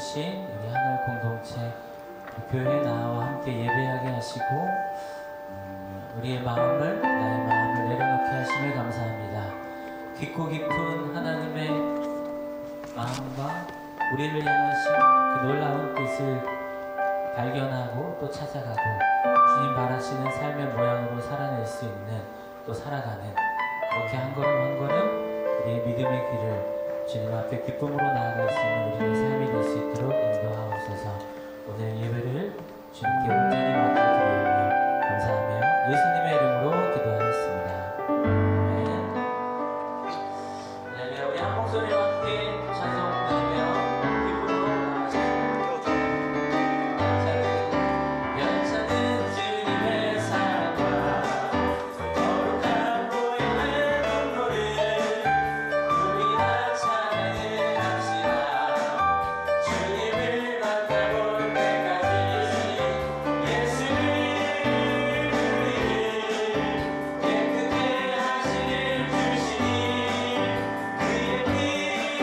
주신 우리 하늘 공동체 교회 나와 함께 예배하게 하시고 우리의 마음을 나의 마음을 내려놓게 하심을 감사합니다. 깊고 깊은 하나님의 마음과 우리를 향하신 그 놀라운 뜻을 발견하고 또 찾아가고 주님 바라시는 삶의 모양으로 살아낼 수 있는 또 살아가는 그렇게 한 걸음 한 걸음 우리의 믿음의 길을 주님 앞에 기쁨으로 나아갈 수 있는 우리의 삶이 될 수 있도록 인도하옵소서. 오늘 예배를 주님께 온전히 맡겨드리며 감사하며 예수님의 이름으로 기도하겠습니다. 아멘. 네, 우리 한 목소리와 함께 찬송 드리며 기쁨으로 나아가겠습니다. 괜찮은 주님의 사랑과 거룩한 보혈의 눈물을 우리 다 찬양해 합시다. 주님을 만나볼 때까지 예수를 우리를 깨끗게 하시는 주시니 그의 피를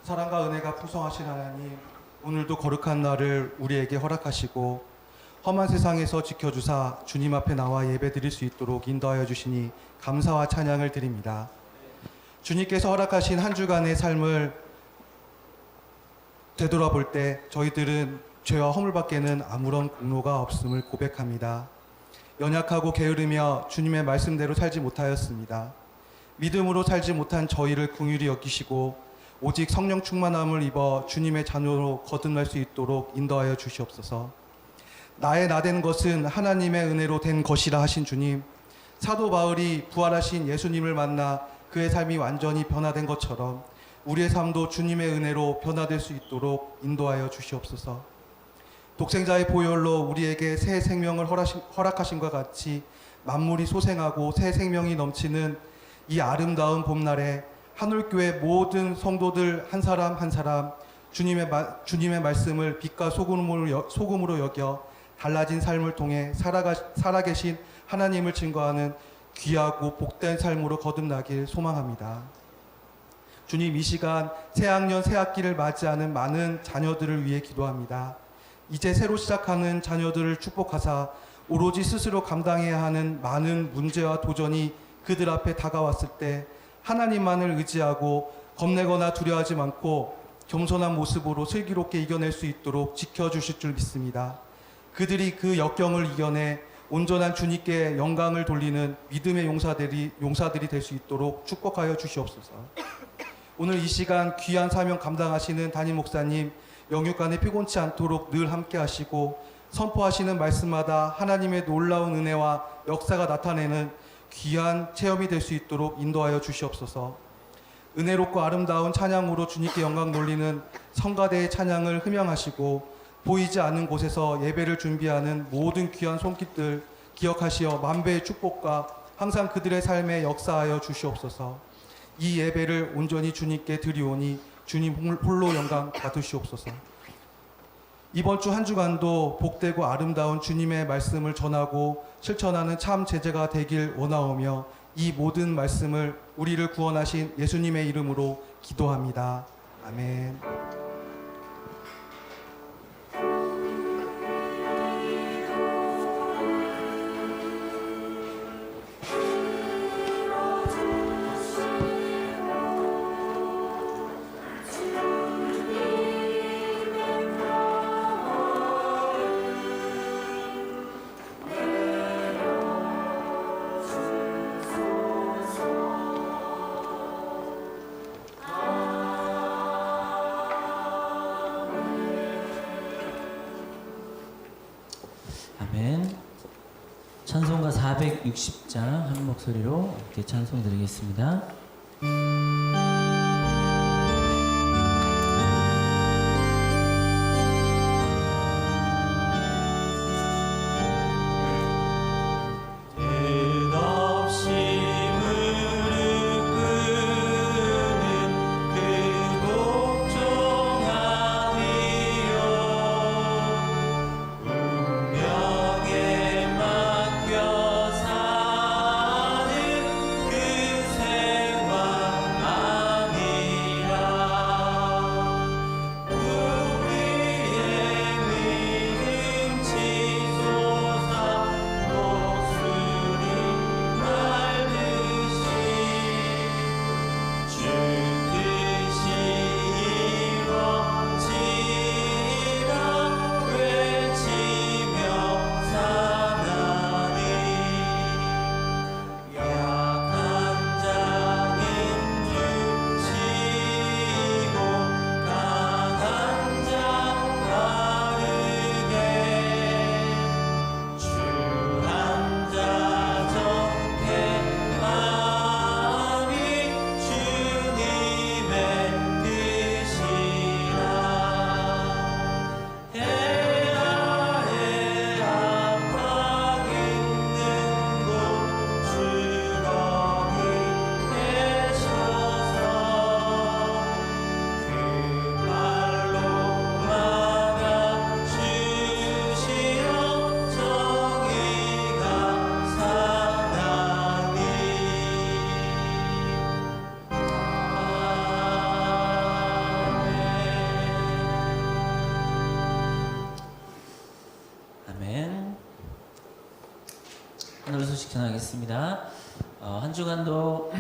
사랑과 은혜가 풍성하신 하나님, 오늘도 거룩한 날을 우리에게 허락하시고 험한 세상에서 지켜주사 주님 앞에 나와 예배드릴 수 있도록 인도하여 주시니 감사와 찬양을 드립니다. 주님께서 허락하신 한 주간의 삶을 되돌아볼 때 저희들은 죄와 허물밖에는 아무런 공로가 없음을 고백합니다. 연약하고 게으르며 주님의 말씀대로 살지 못하였습니다. 믿음으로 살지 못한 저희를 긍휼히 여기시고 오직 성령 충만함을 입어 주님의 자녀로 거듭날 수 있도록 인도하여 주시옵소서. 나의 나된 것은 하나님의 은혜로 된 것이라 하신 주님, 사도 바울이 부활하신 예수님을 만나 그의 삶이 완전히 변화된 것처럼 우리의 삶도 주님의 은혜로 변화될 수 있도록 인도하여 주시옵소서. 독생자의 보혈로 우리에게 새 생명을 허락하신과 같이 만물이 소생하고 새 생명이 넘치는 이 아름다운 봄날에 한울교회 모든 성도들 한 사람 한 사람 주님의 말씀을 빛과 소금으로 여겨 달라진 삶을 통해 살아계신 하나님을 증거하는 귀하고 복된 삶으로 거듭나길 소망합니다. 주님, 이 시간 새학년 새학기를 맞이하는 많은 자녀들을 위해 기도합니다. 이제 새로 시작하는 자녀들을 축복하사 오로지 스스로 감당해야 하는 많은 문제와 도전이 그들 앞에 다가왔을 때 하나님만을 의지하고 겁내거나 두려워하지 않고 겸손한 모습으로 슬기롭게 이겨낼 수 있도록 지켜주실 줄 믿습니다. 그들이 그 역경을 이겨내 온전한 주님께 영광을 돌리는 믿음의 용사들이 될 수 있도록 축복하여 주시옵소서. 오늘 이 시간 귀한 사명 감당하시는 담임 목사님, 영육간에 피곤치 않도록 늘 함께 하시고 선포하시는 말씀마다 하나님의 놀라운 은혜와 역사가 나타내는 귀한 체험이 될 수 있도록 인도하여 주시옵소서. 은혜롭고 아름다운 찬양으로 주님께 영광 돌리는 성가대의 찬양을 흠양하시고 보이지 않는 곳에서 예배를 준비하는 모든 귀한 손길들 기억하시어 만배의 축복과 항상 그들의 삶에 역사하여 주시옵소서. 이 예배를 온전히 주님께 드리오니 주님 홀로 영광 받으시옵소서. 이번 주 한 주간도 복되고 아름다운 주님의 말씀을 전하고 실천하는 참 제자가 되길 원하오며 이 모든 말씀을 우리를 구원하신 예수님의 이름으로 기도합니다. 아멘. 아멘. 찬송가 460장 한 목소리로 함께 찬송 드리겠습니다. 맡겨 사는 그 생활 하늘 소식 전하겠습니다. 한 주간도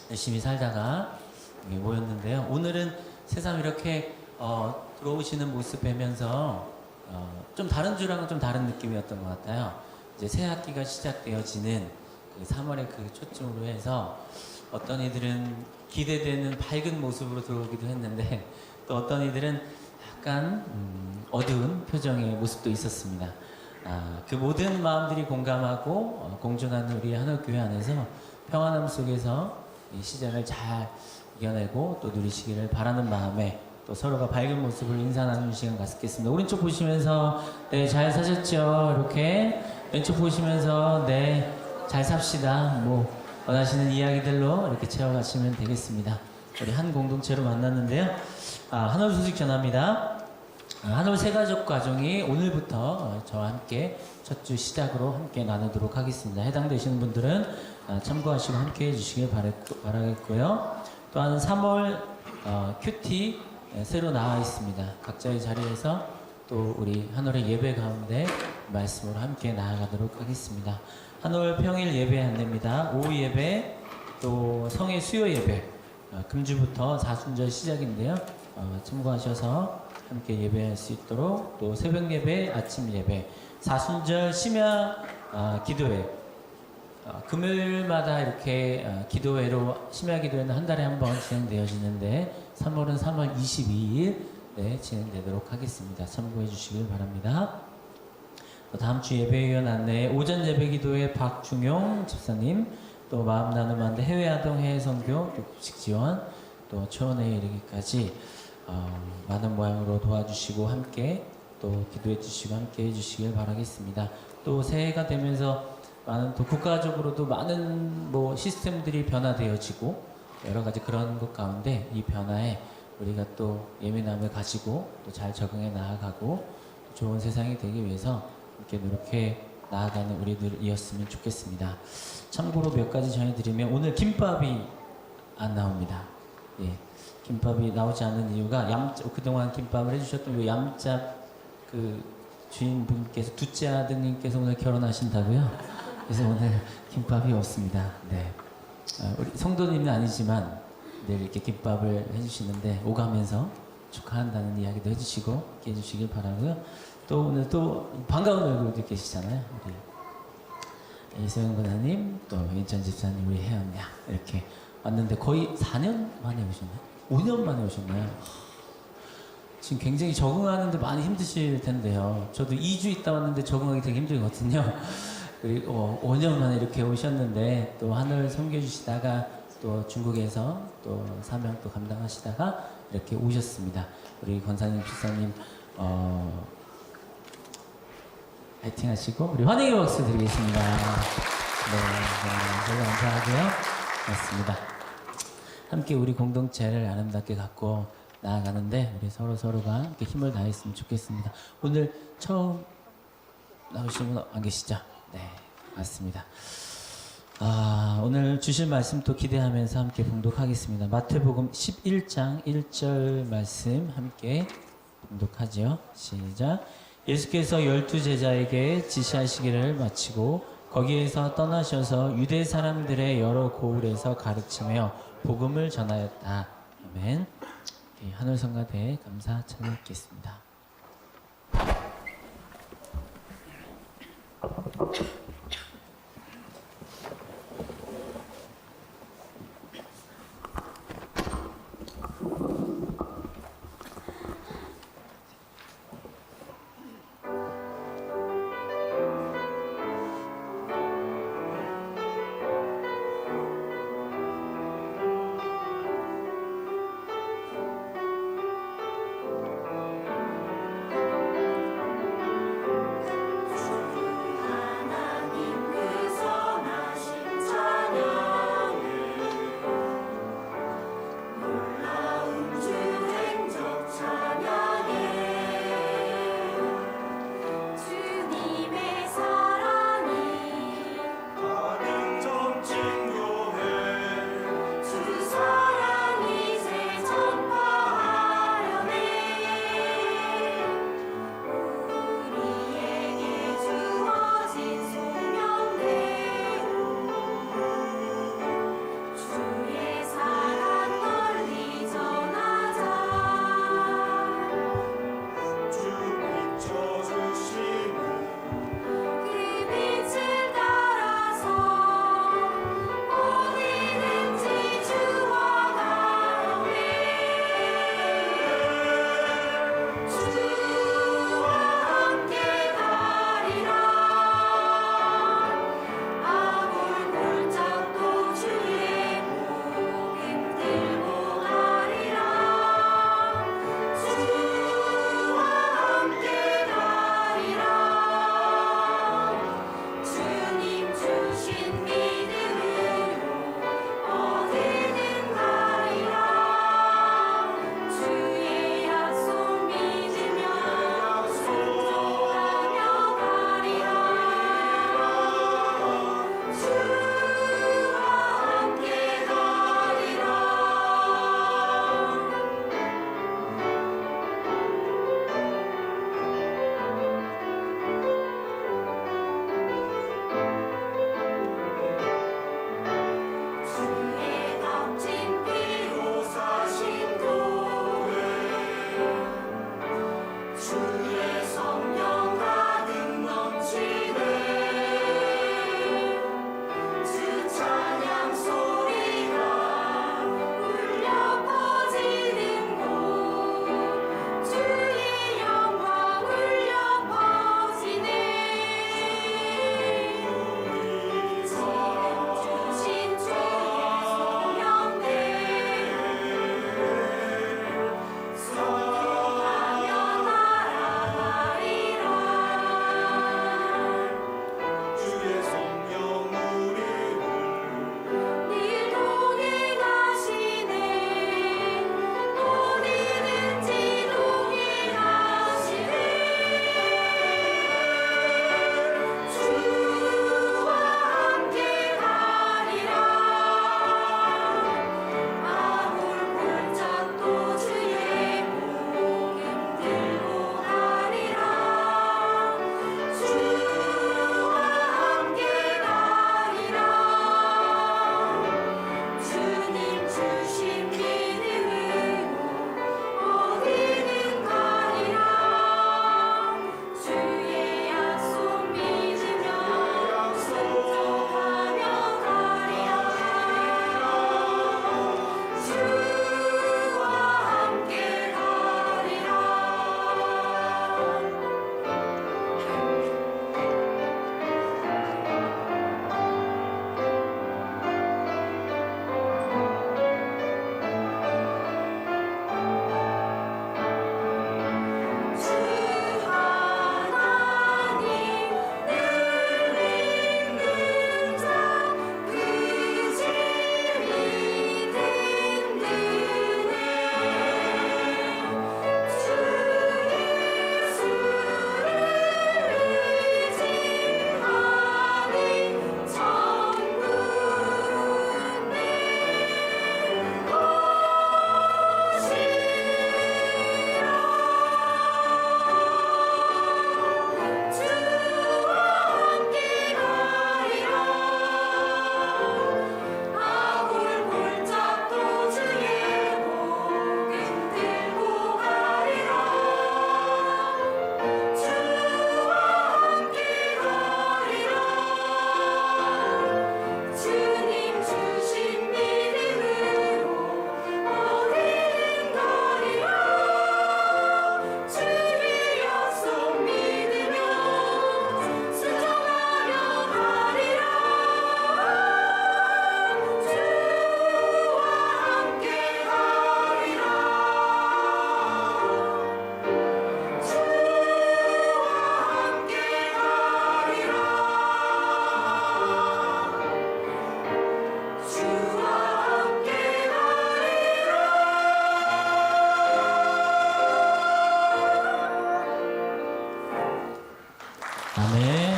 열심히 살다가 여기 모였는데요. 오늘은 새삼 이렇게 들어오시는 모습 뵈면서 좀 다른 주랑은 좀 다른 느낌이었던 것 같아요. 이제 새 학기가 시작되어지는 그 3월의 그 초쯤으로 해서 어떤 이들은 기대되는 밝은 모습으로 들어오기도 했는데 또 어떤 이들은 약간 어두운 표정의 모습도 있었습니다. 그 모든 마음들이 공감하고 공존하는 우리 한옥교회 안에서 평안함 속에서 이 시절을 잘 이겨내고 또 누리시기를 바라는 마음에 또 서로가 밝은 모습을 인사 나누는 시간 갖겠습니다. 오른쪽 보시면서 네, 잘 사셨죠? 이렇게 왼쪽 보시면서 네, 잘 삽시다. 뭐 원하시는 이야기들로 이렇게 채워가시면 되겠습니다. 우리 한 공동체로 만났는데요. 한올 소식 전합니다. 한올 세가족 가정이 오늘부터 저와 함께 첫 주 시작으로 함께 나누도록 하겠습니다. 해당되시는 분들은 참고하시고 함께 해주시길 바라겠고요. 또한 3월 큐티 새로 나와 있습니다. 각자의 자리에서 또 우리 한올의 예배 가운데 말씀으로 함께 나아가도록 하겠습니다. 한올 평일 예배 안내입니다. 오후 예배, 또 성의 수요 예배, 금주부터 사순절 시작인데요. 참고하셔서 함께 예배할 수 있도록 또 새벽 예배, 아침 예배, 사순절 심야 기도회, 금요일마다 이렇게 기도회로 심야 기도회는 한 달에 한 번 진행되어지는데 3월은 3월 22일 네, 진행되도록 하겠습니다. 참고해 주시길 바랍니다. 다음 주 예배위원 안내 오전 예배 기도회 박중용 집사님, 또 마음 나눔한데 해외 아동 해외 선교, 또 급식 지원, 또 초원에 이르기까지 많은 모양으로 도와주시고 함께 또 기도해 주시고 함께 해주시길 바라겠습니다. 또 새해가 되면서 많은 또 국가적으로도 많은 뭐 시스템들이 변화되어지고 여러 가지 그런 것 가운데 이 변화에 우리가 또 예민함을 가지고 또 잘 적응해 나아가고 또 좋은 세상이 되기 위해서 이렇게 노력해 나아가는 우리들이었으면 좋겠습니다. 참고로 몇 가지 전해드리면 오늘 김밥이 안 나옵니다. 예, 김밥이 나오지 않는 이유가 그동안 김밥을 해주셨던 이 얌짭 그 주인분께서 둘째 아드님께서 오늘 결혼하신다고요. 그래서 오늘 김밥이 없습니다. 네, 우리 성도님은 아니지만 늘 이렇게 김밥을 해주시는데 오가면서 축하한다는 이야기도 해주시고 이렇게 해주시길 바라고요. 또 오늘 또 반가운 얼굴도 계시잖아요. 우리 이소영 권사님, 또 인천 집사님, 우리 혜연 양 이렇게 왔는데 거의 4년 만에 오셨나요? 5년 만에 오셨나요? 지금 굉장히 적응하는데 많이 힘드실 텐데요. 저도 2주 있다 왔는데 적응하기 되게 힘들거든요. 그리고 5년 만에 이렇게 오셨는데 또 하늘 섬겨주시다가 또 중국에서 또 사명 또 감당하시다가 이렇게 오셨습니다. 우리 권사님, 집사님 파이팅 하시고 우리 환영의 박수 드리겠습니다. 네, 정말 감사하고요. 맞습니다. 함께 우리 공동체를 아름답게 갖고 나아가는데 우리 서로가 함께 힘을 다했으면 좋겠습니다. 오늘 처음 나오신 분 안 계시죠? 네, 맞습니다. 오늘 주실 말씀 또 기대하면서 함께 봉독하겠습니다. 마태복음 11장 1절 말씀 함께 봉독하죠. 시작. 예수께서 12제자에게 지시하시기를 마치고 거기에서 떠나셔서 유대 사람들의 여러 고을에서 가르치며 복음을 전하였다. 아멘. 하늘 성가대 감사 찬양하겠습니다. 아멘.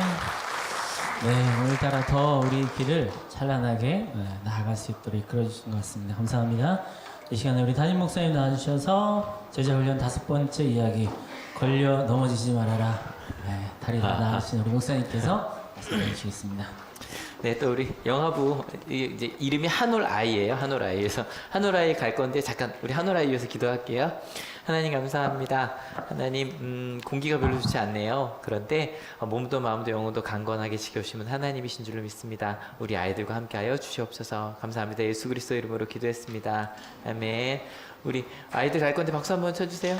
네, 오늘따라 더 우리 길을 찬란하게 나아갈 수 있도록 이끌어주신 것 같습니다. 감사합니다. 이 시간에 우리 담임 목사님 나와주셔서 제자훈련 5번째 이야기, 걸려 넘어지지 말아라. 다리 나으신 우리 목사님께서 말씀해 주시겠습니다. 네, 또 우리 영화부 이제 이름이 한올아이예요. 한올아이에서 한올아이 갈 건데 잠깐 우리 한올아이 위해서 기도할게요. 하나님 감사합니다. 하나님 공기가 별로 좋지 않네요. 그런데 몸도 마음도 영혼도 강건하게 지켜주시면 하나님이신 줄로 믿습니다. 우리 아이들과 함께하여 주시옵소서. 감사합니다. 예수 그리스도 이름으로 기도했습니다. 아멘. 우리 아이들 갈 건데 박수 한번 쳐주세요.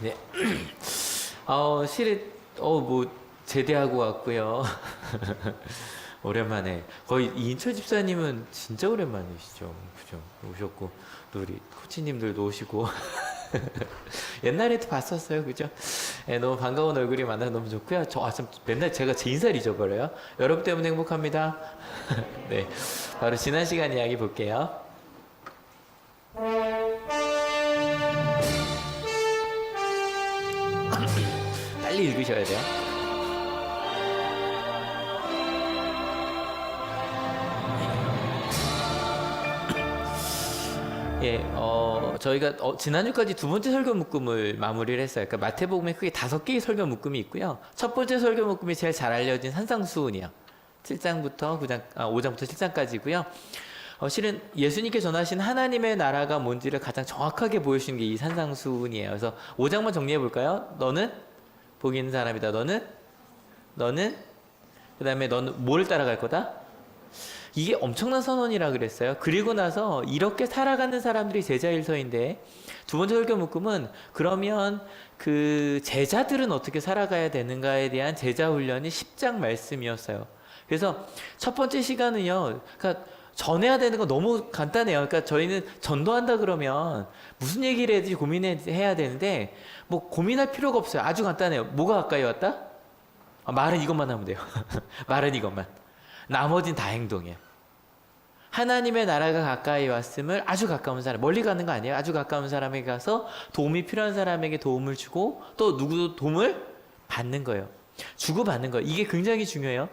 네. 실은 뭐 제대하고 왔고요. 오랜만에 거의 이인철 집사님은 진짜 오랜만이시죠. 그죠? 오셨고 또 우리 코치님들도 오시고 옛날에도 봤었어요. 그죠? 네, 너무 반가운 얼굴이 만나서 너무 좋고요. 참 맨날 제가 제 인사를 잊어버려요. 여러분 때문에 행복합니다. 네, 바로 지난 시간 이야기 볼게요. 빨리 읽으셔야 돼요. 예, 저희가 지난주까지 두 번째 설교 묶음을 마무리를 했어요. 그러니까 마태복음에 크게 5개의 설교 묶음이 있고요. 첫 번째 설교 묶음이 제일 잘 알려진 산상수훈이요. 7장부터 5장부터 7장까지고요. 실은 예수님께 전하신 하나님의 나라가 뭔지를 가장 정확하게 보여주신 게 이 산상수훈이에요. 그래서 5장만 정리해 볼까요? 너는 복 있는 사람이다. 너는 그 다음에 너는 뭘 따라갈 거다? 이게 엄청난 선언이라 그랬어요. 그리고 나서 이렇게 살아가는 사람들이 제자일서인데 두 번째 설교 묶음은 그러면 그 제자들은 어떻게 살아가야 되는가에 대한 제자 훈련이 10장 말씀이었어요. 그래서 첫 번째 시간은요. 그러니까 전해야 되는 건 너무 간단해요. 그러니까 저희는 전도한다 그러면 무슨 얘기를 해야 되지 고민해야 되는데 뭐 고민할 필요가 없어요. 아주 간단해요. 뭐가 가까이 왔다? 말은 이것만 하면 돼요. 말은 이것만. 나머진 다 행동이에요. 하나님의 나라가 가까이 왔음을 아주 가까운 사람, 멀리 가는 거 아니에요. 아주 가까운 사람에게 가서 도움이 필요한 사람에게 도움을 주고 또 누구도 도움을 받는 거예요. 주고받는 거예요. 이게 굉장히 중요해요.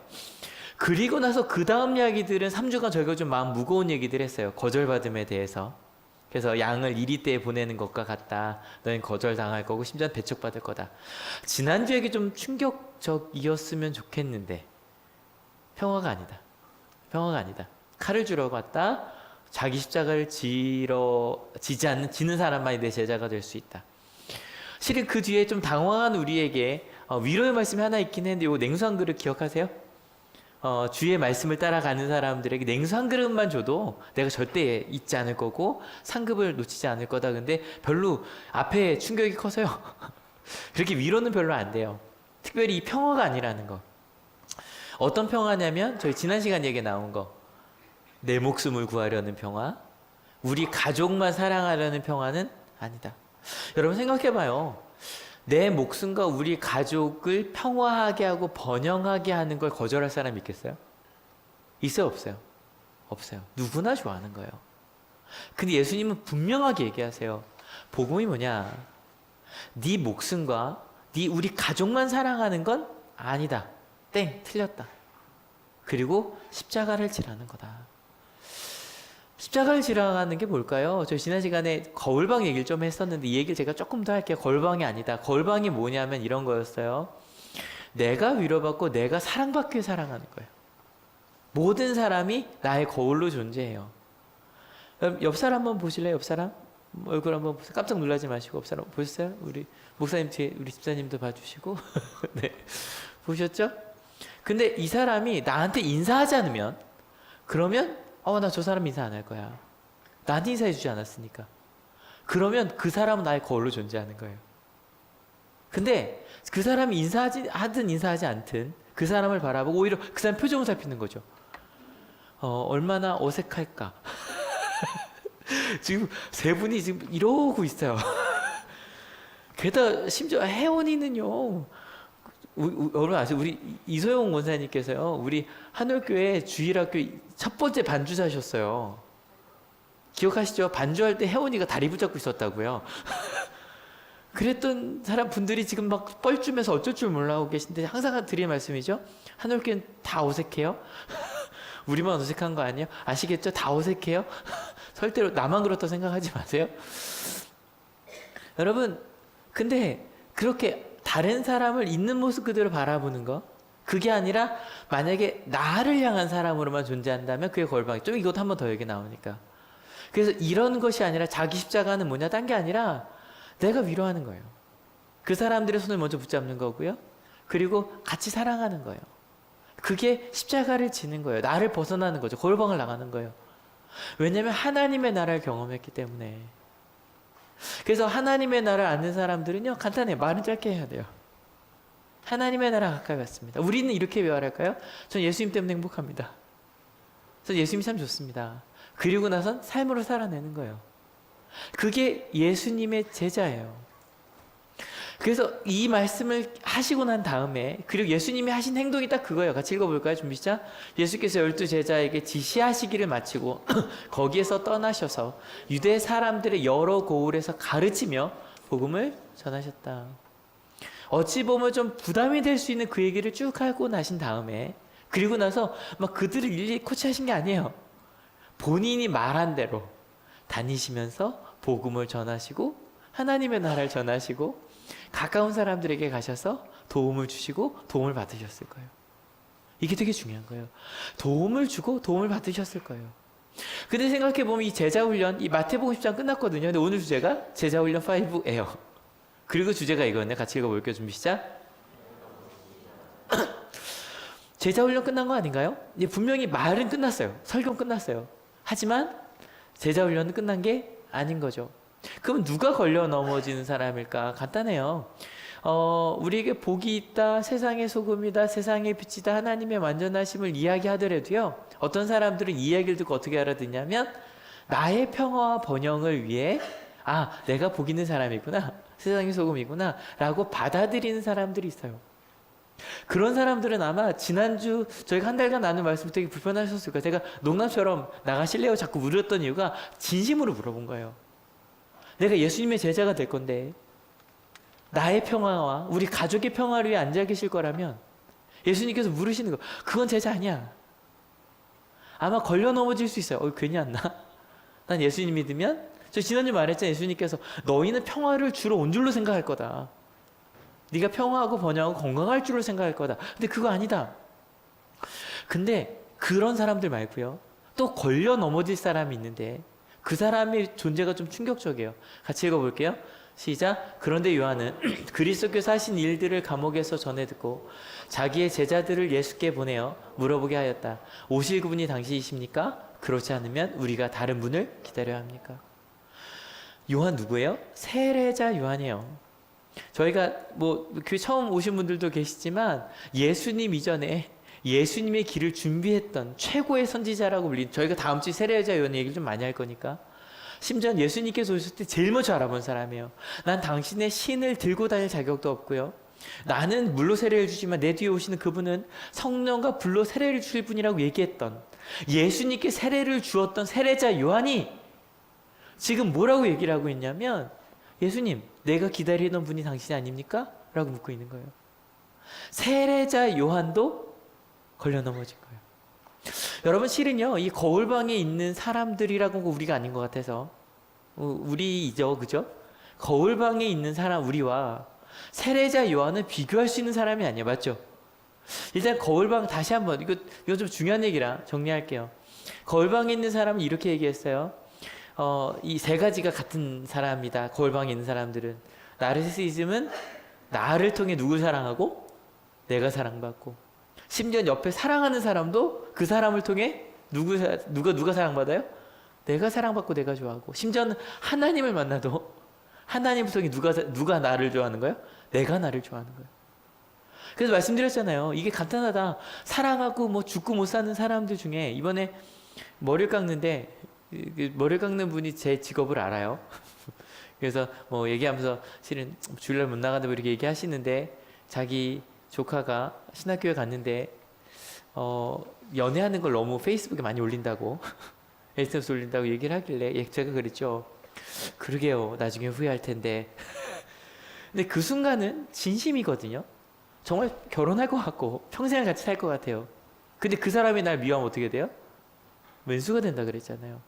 그리고 나서 그 다음 이야기들은 3주간 저희가 좀 마음 무거운 얘기들 했어요. 거절받음에 대해서. 그래서 양을 이리 때에 보내는 것과 같다. 너는 거절당할 거고 심지어 배척받을 거다. 지난주 얘기 좀 충격적이었으면 좋겠는데 평화가 아니다. 칼을 주러 갔다. 자기 십자가를 지는 사람만이 내 제자가 될 수 있다. 실은 그 뒤에 좀 당황한 우리에게 위로의 말씀이 하나 있긴 했는데 이 냉수 한 그릇 기억하세요? 주의 말씀을 따라가는 사람들에게 냉수 한 그릇만 줘도 내가 절대 잊지 않을 거고 상급을 놓치지 않을 거다. 근데 별로 앞에 충격이 커서요. 그렇게 위로는 별로 안 돼요. 특별히 이 평화가 아니라는 거. 어떤 평화냐면 저희 지난 시간 얘기에 나온 거. 내 목숨을 구하려는 평화, 우리 가족만 사랑하려는 평화는 아니다. 여러분 생각해봐요. 내 목숨과 우리 가족을 평화하게 하고 번영하게 하는 걸 거절할 사람이 있겠어요? 있어요, 없어요? 없어요. 누구나 좋아하는 거예요. 근데 예수님은 분명하게 얘기하세요. 복음이 뭐냐? 네 목숨과 우리 가족만 사랑하는 건 아니다. 땡, 틀렸다. 그리고 십자가를 지라는 거다. 십자가를 지라는 게 뭘까요? 저 지난 시간에 거울방 얘기를 좀 했었는데 이 얘기를 제가 조금 더 할게요. 거울방이 아니다. 거울방이 뭐냐면 이런 거였어요. 내가 위로받고 내가 사랑받길 사랑하는 거예요. 모든 사람이 나의 거울로 존재해요. 옆 사람 한번 보실래요? 옆 사람? 얼굴 한번 보세요. 깜짝 놀라지 마시고 옆 사람 보셨어요? 우리 목사님 뒤에 우리 집사님도 봐주시고 네, 보셨죠? 근데 이 사람이 나한테 인사하지 않으면 그러면 나 저 사람 인사 안 할 거야. 나한테 인사해 주지 않았으니까. 그러면 그 사람은 나의 거울로 존재하는 거예요. 근데 그 사람이 인사하든 인사하지 않든 그 사람을 바라보고 오히려 그 사람 표정을 살피는 거죠. 얼마나 어색할까. 지금 세 분이 지금 이러고 있어요. 게다가 심지어 혜원이는요. 여러분 아세요? 우리 이소영 원사님께서요. 우리 한올교회 주일학교 첫 번째 반주사셨어요. 기억하시죠? 반주할 때 혜원이가 다리 붙잡고 있었다고요. 그랬던 사람 분들이 지금 막 뻘쭘해서 어쩔 줄 몰라하고 계신데 항상 드리는 말씀이죠. 하늘교회는 다 어색해요. 우리만 어색한 거 아니에요? 아시겠죠? 다 어색해요. 절대로 나만 그렇다 생각하지 마세요. 여러분, 근데 그렇게 다른 사람을 있는 모습 그대로 바라보는 거, 그게 아니라 만약에 나를 향한 사람으로만 존재한다면 그게 골방이. 좀 이것도 한 번 더 얘기 나오니까. 그래서 이런 것이 아니라 자기 십자가는 뭐냐, 딴 게 아니라 내가 위로하는 거예요. 그 사람들의 손을 먼저 붙잡는 거고요. 그리고 같이 사랑하는 거예요. 그게 십자가를 지는 거예요. 나를 벗어나는 거죠. 골방을 나가는 거예요. 왜냐하면 하나님의 나라를 경험했기 때문에. 그래서 하나님의 나라를 아는 사람들은요, 간단해요. 말은 짧게 해야 돼요. 하나님의 나라 가까이 왔습니다. 우리는 이렇게 말할까요? 전 예수님 때문에 행복합니다. 전 예수님이 참 좋습니다. 그리고 나선 삶으로 살아내는 거예요. 그게 예수님의 제자예요. 그래서 이 말씀을 하시고 난 다음에, 그리고 예수님이 하신 행동이 딱 그거예요. 같이 읽어볼까요? 준비 시작. 예수께서 12제자에게 지시하시기를 마치고 거기에서 떠나셔서 유대 사람들의 여러 고을에서 가르치며 복음을 전하셨다. 어찌 보면 좀 부담이 될 수 있는 그 얘기를 쭉 하고 나신 다음에, 그리고 나서 막 그들을 일일이 코치하신 게 아니에요. 본인이 말한 대로 다니시면서 복음을 전하시고 하나님의 나라를 전하시고 가까운 사람들에게 가셔서 도움을 주시고 도움을 받으셨을 거예요. 이게 되게 중요한 거예요. 도움을 주고 도움을 받으셨을 거예요. 근데 생각해보면 이 제자훈련, 이 마태복음 10장 끝났거든요. 근데 오늘 주제가 제자훈련 5예요. 그리고 주제가 이거였네요. 같이 읽어볼게요. 준비 시작. 제자훈련 끝난 거 아닌가요? 분명히 말은 끝났어요. 설교는 끝났어요. 하지만 제자훈련은 끝난 게 아닌 거죠. 그럼 누가 걸려 넘어지는 사람일까? 간단해요. 우리에게 복이 있다, 세상의 소금이다, 세상의 빛이다, 하나님의 완전하심을 이야기하더라도요, 어떤 사람들은 이 이야기를 듣고 어떻게 알아듣냐면 나의 평화와 번영을 위해 내가 복 있는 사람이구나, 세상의 소금이구나 라고 받아들이는 사람들이 있어요. 그런 사람들은 아마 지난주 저희가 한 달간 나눈 말씀 되게 불편하셨을 거예요. 제가 농담처럼 나가실래요? 자꾸 물었던 이유가 진심으로 물어본 거예요. 내가 예수님의 제자가 될 건데 나의 평화와 우리 가족의 평화를 위해 앉아 계실 거라면 예수님께서 물으시는 거, 그건 제자 아니야. 아마 걸려 넘어질 수 있어요. 괜히 안 나? 난 예수님 믿으면, 저 지난주 말했잖아요. 예수님께서 너희는 평화를 주로 온 줄로 생각할 거다. 네가 평화하고 번영하고 건강할 줄로 생각할 거다. 근데 그거 아니다. 근데 그런 사람들 말고요, 또 걸려 넘어질 사람이 있는데 그 사람의 존재가 좀 충격적이에요. 같이 읽어볼게요. 시작. 그런데 요한은 그리스도께서 하신 일들을 감옥에서 전해 듣고 자기의 제자들을 예수께 보내어 물어보게 하였다. 오실 그분이 당신이십니까? 그렇지 않으면 우리가 다른 분을 기다려야 합니까? 요한 누구예요? 세례자 요한이에요. 저희가 교회 처음 오신 분들도 계시지만 예수님 이전에 예수님의 길을 준비했던 최고의 선지자라고 불린, 저희가 다음 주에 세례자 요한 얘기를 좀 많이 할 거니까, 심지어 예수님께서 오셨을 때 제일 먼저 알아본 사람이에요. 난 당신의 신을 들고 다닐 자격도 없고요, 나는 물로 세례를 주지만 내 뒤에 오시는 그분은 성령과 불로 세례를 주실 분이라고 얘기했던, 예수님께 세례를 주었던 세례자 요한이 지금 뭐라고 얘기를 하고 있냐면, 예수님, 내가 기다리던 분이 당신이 아닙니까? 라고 묻고 있는 거예요. 세례자 요한도 걸려 넘어진 거예요. 여러분, 실은요, 이 거울방에 있는 사람들이라고 우리가 아닌 것 같아서, 우리이죠, 그죠? 거울방에 있는 사람, 우리와 세례자 요한은 비교할 수 있는 사람이 아니에요. 맞죠? 일단 거울방 다시 한번, 이거 좀 중요한 얘기라 정리할게요. 거울방에 있는 사람은 이렇게 얘기했어요. 이 세 가지가 같은 사람이다. 거울방에 있는 사람들은. 나르시시즘은 나를 통해 누굴 사랑하고 내가 사랑받고, 심지어 옆에 사랑하는 사람도 그 사람을 통해 누가 사랑받아요? 내가 사랑받고 내가 좋아하고, 심지어는 하나님을 만나도 하나님을 통해 누가 나를 좋아하는 거예요? 내가 나를 좋아하는 거예요. 그래서 말씀드렸잖아요. 이게 간단하다. 사랑하고 죽고 못 사는 사람들 중에, 이번에 머리를 깎는데 머리를 깎는 분이 제 직업을 알아요. 그래서 얘기하면서 실은 주일날 못 나간다고 이렇게 얘기하시는데, 자기 조카가 신학교에 갔는데 연애하는 걸 너무 페이스북에 많이 올린다고 SNS 올린다고 얘기를 하길래 제가 그랬죠. 그러게요. 나중에 후회할 텐데. 근데 그 순간은 진심이거든요. 정말 결혼할 것 같고 평생을 같이 살 것 같아요. 근데 그 사람이 날 미워하면 어떻게 돼요? 왼수가 된다 그랬잖아요.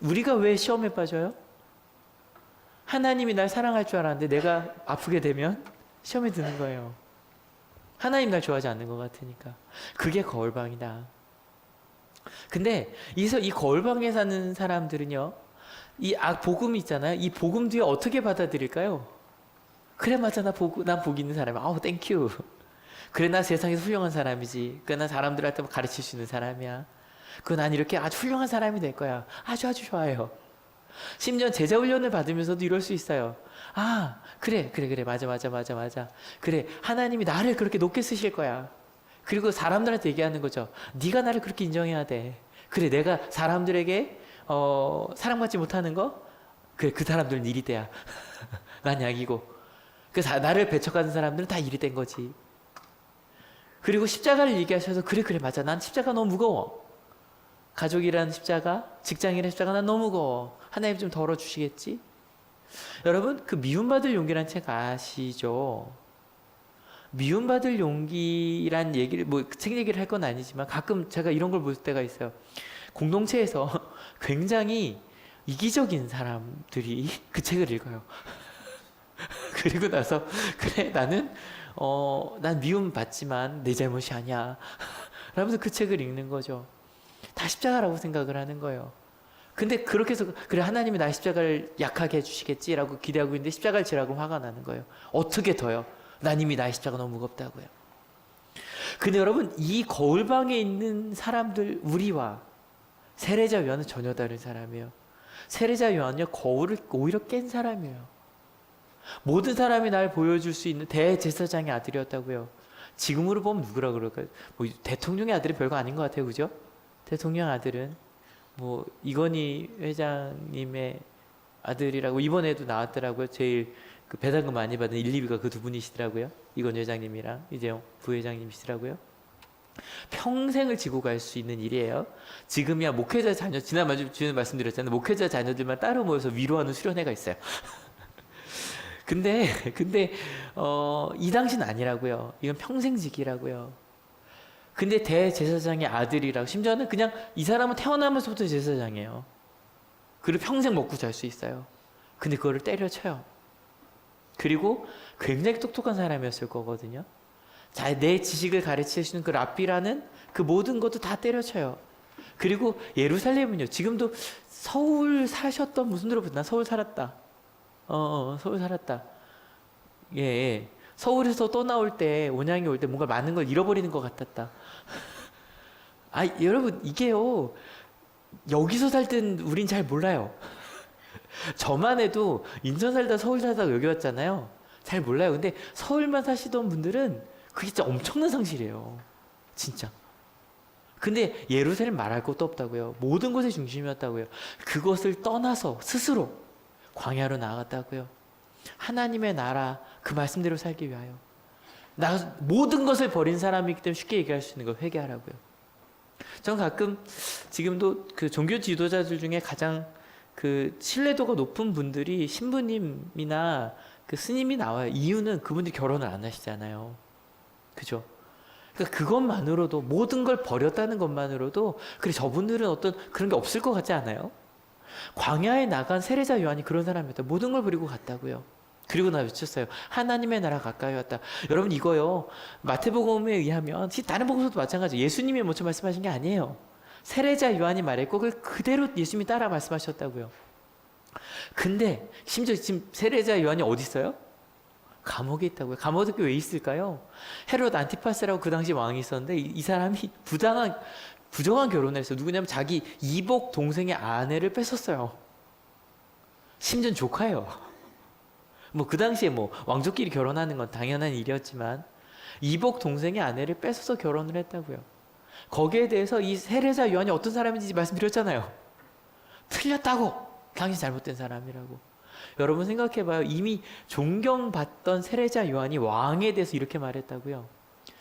우리가 왜 시험에 빠져요? 하나님이 날 사랑할 줄 알았는데 내가 아프게 되면 시험에 드는 거예요. 하나님 날 좋아하지 않는 것 같으니까. 그게 거울방이다. 근데 이 거울방에 사는 사람들은요, 이 복음 있잖아요. 이 복음 뒤에 어떻게 받아들일까요? 그래, 맞아, 난 복 있는 사람이야. 아우, 땡큐. 그래, 나 세상에서 훌륭한 사람이지. 그래, 난 사람들한테 가르칠 수 있는 사람이야. 난 이렇게 아주 훌륭한 사람이 될 거야. 아주 좋아요. 심지어 제자 훈련을 받으면서도 이럴 수 있어요. 아, 그래, 맞아. 그래, 하나님이 나를 그렇게 높게 쓰실 거야. 그리고 사람들한테 얘기하는 거죠. 네가 나를 그렇게 인정해야 돼. 그래, 내가 사람들에게 사랑받지 못하는 거? 그래, 그 사람들은 일이 돼야. 난 약이고. 나를 배척하는 사람들은 다 일이 된 거지. 그리고 십자가를 얘기하셔서 그래, 맞아. 난 십자가 너무 무거워. 가족이라는 십자가, 직장이라는 십자가 난 너무 무거워. 하나님 좀 덜어주시겠지? 여러분, 그 미움받을 용기란 책 아시죠? 미움받을 용기란 얘기를, 책 얘기를 할 건 아니지만 가끔 제가 이런 걸 볼 때가 있어요. 공동체에서 굉장히 이기적인 사람들이 그 책을 읽어요. 그리고 나서, 그래, 난 미움받지만 내 잘못이 아니야. 라면서 그 책을 읽는 거죠. 다 십자가라고 생각을 하는 거예요. 근데 그렇게 해서 그래, 하나님이 나의 십자가를 약하게 해주시겠지라고 기대하고 있는데 십자가를 지라고 화가 나는 거예요. 어떻게 더요? 난 이미 나의 십자가 너무 무겁다고요. 근데 여러분, 이 거울방에 있는 사람들, 우리와 세례자 요한은 전혀 다른 사람이에요. 세례자 요한은요, 거울을 오히려 깬 사람이에요. 모든 사람이 날 보여줄 수 있는 대제사장의 아들이었다고요. 지금으로 보면 누구라 그럴까요? 대통령의 아들이 별거 아닌 것 같아요, 그죠? 대통령 아들은 이건희 회장님의 아들이라고 이번에도 나왔더라고요. 제일 그 배당금 많이 받은 1, 2위가 그 두 분이시더라고요. 이건희 회장님이랑 이재용 부회장님이시더라고요. 평생을 지고 갈 수 있는 일이에요. 지금이야 목회자 자녀, 지난번에 말씀드렸잖아요. 목회자 자녀들만 따로 모여서 위로하는 수련회가 있어요. 근데 이 당시는 아니라고요. 이건 평생직이라고요. 근데 대제사장의 아들이라고, 심지어는 그냥 이 사람은 태어나면서부터 제사장이에요. 그리고 평생 먹고 잘 수 있어요. 근데 그거를 때려쳐요. 그리고 굉장히 똑똑한 사람이었을 거거든요. 내 지식을 가르치시는 그 랍비라는 그 모든 것도 다 때려쳐요. 그리고 예루살렘은요, 지금도 서울 사셨던, 무슨 들어보세요? 나 서울 살았다. 서울 살았다. 예. 서울에서 떠나올 때, 온양이 올 때 뭔가 많은 걸 잃어버리는 것 같았다. 여러분, 이게요, 여기서 살 땐 우린 잘 몰라요. 저만 해도 인천 살다 서울 살다가 여기 왔잖아요. 잘 몰라요. 근데 서울만 사시던 분들은 그게 진짜 엄청난 상실이에요. 진짜. 근데 예루살렘 말할 것도 없다고요. 모든 것의 중심이었다고요. 그것을 떠나서 스스로 광야로 나아갔다고요. 하나님의 나라, 그 말씀대로 살기 위하여. 모든 것을 버린 사람이기 때문에 쉽게 얘기할 수 있는 걸 회개하라고요. 전 가끔 지금도 그 종교 지도자들 중에 가장 그 신뢰도가 높은 분들이 신부님이나 그 스님이 나와요. 이유는 그분들이 결혼을 안 하시잖아요. 그죠? 그러니까 그것만으로도, 모든 걸 버렸다는 것만으로도, 그래, 저분들은 어떤 그런 게 없을 것 같지 않아요? 광야에 나간 세례자 요한이 그런 사람이었다. 모든 걸 버리고 갔다고요. 그리고 나 외쳤어요. 하나님의 나라 가까이 왔다. 여러분, 이거요, 마태복음에 의하면, 다른 복음서도 마찬가지예요. 예수님이 먼저 말씀하신 게 아니에요. 세례자 요한이 말했고 그걸 그대로 예수님이 따라 말씀하셨다고요. 근데 심지어 지금 세례자 요한이 어디 있어요? 감옥에 있다고요. 감옥에 왜 있을까요? 헤롯 안티파스라고 그 당시 왕이 있었는데 이 사람이 부정한 결혼을 했어요. 누구냐면 자기 이복 동생의 아내를 뺏었어요. 심지어 조카예요. 그 당시에 왕족끼리 결혼하는 건 당연한 일이었지만 이복 동생의 아내를 뺏어서 결혼을 했다고요. 거기에 대해서 이 세례자 요한이 어떤 사람인지 말씀드렸잖아요. 틀렸다고. 당신 잘못된 사람이라고. 여러분 생각해봐요. 이미 존경받던 세례자 요한이 왕에 대해서 이렇게 말했다고요.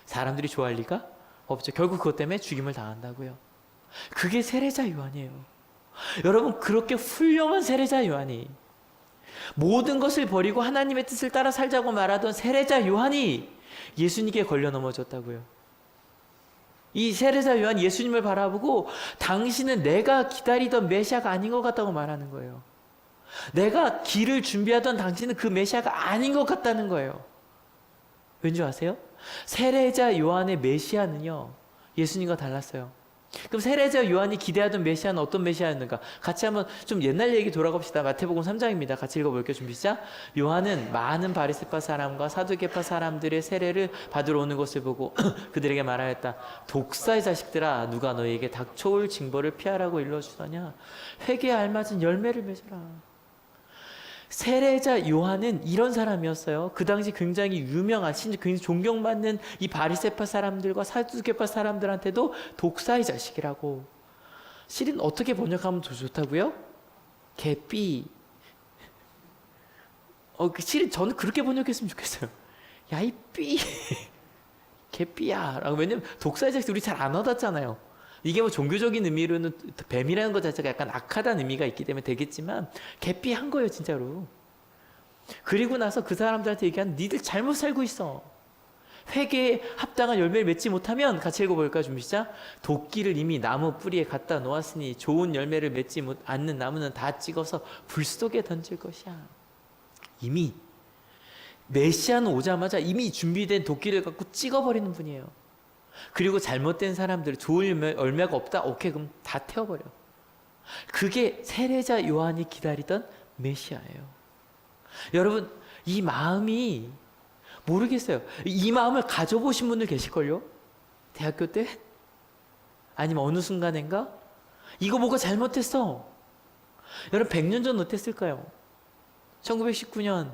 사람들이 좋아할 리가 없죠. 결국 그것 때문에 죽임을 당한다고요. 그게 세례자 요한이에요. 여러분, 그렇게 훌륭한 세례자 요한이 모든 것을 버리고 하나님의 뜻을 따라 살자고 말하던 세례자 요한이 예수님께 걸려 넘어졌다고요. 이 세례자 요한 예수님을 바라보고 당신은 내가 기다리던 메시아가 아닌 것 같다고 말하는 거예요. 내가 길을 준비하던 당신은 그 메시아가 아닌 것 같다는 거예요. 왠지 아세요? 세례자 요한의 메시아는요, 예수님과 달랐어요. 그럼 세례자 요한이 기대하던 메시아는 어떤 메시아였는가? 같이 한번 좀 옛날 얘기 돌아갑시다. 마태복음 3장입니다. 같이 읽어볼게요. 준비 시작. 요한은 많은 바리새파 사람과 사두개파 사람들의 세례를 받으러 오는 것을 보고 그들에게 말하였다. 독사의 자식들아, 누가 너희에게 닥쳐올 징벌을 피하라고 일러주더냐? 회개에 알맞은 열매를 맺어라. 세례자 요한은 이런 사람이었어요. 그 당시 굉장히 유명한, 심지어 굉장히 존경받는 이 바리새파 사람들과 사두개파 사람들한테도 독사의 자식이라고. 실은 어떻게 번역하면 더 좋다고요? 개삐. 실은 저는 그렇게 번역했으면 좋겠어요. 야, 이 삐. 개삐야. 라고. 왜냐면 독사의 자식 우리 잘 안 와닿잖아요. 이게 뭐 종교적인 의미로는 뱀이라는 것 자체가 약간 악하다는 의미가 있기 때문에 되겠지만 개삐한 거예요, 진짜로. 그리고 나서 그 사람들한테 얘기한 니들 잘못 살고 있어. 회개에 합당한 열매를 맺지 못하면, 같이 읽어볼까요? 준비 시작. 도끼를 이미 나무 뿌리에 갖다 놓았으니 좋은 열매를 맺지 않는 나무는 다 찍어서 불 속에 던질 것이야. 이미 메시아는 오자마자 이미 준비된 도끼를 갖고 찍어버리는 분이에요. 그리고 잘못된 사람들, 좋은 열매가 없다? 오케이, 그럼 다 태워버려. 그게 세례자 요한이 기다리던 메시아예요. 여러분, 이 마음이, 모르겠어요. 이 마음을 가져보신 분들 계실걸요? 대학교 때? 아니면 어느 순간인가? 이거 뭐가 잘못했어. 여러분, 100년 전 어땠을까요? 1919년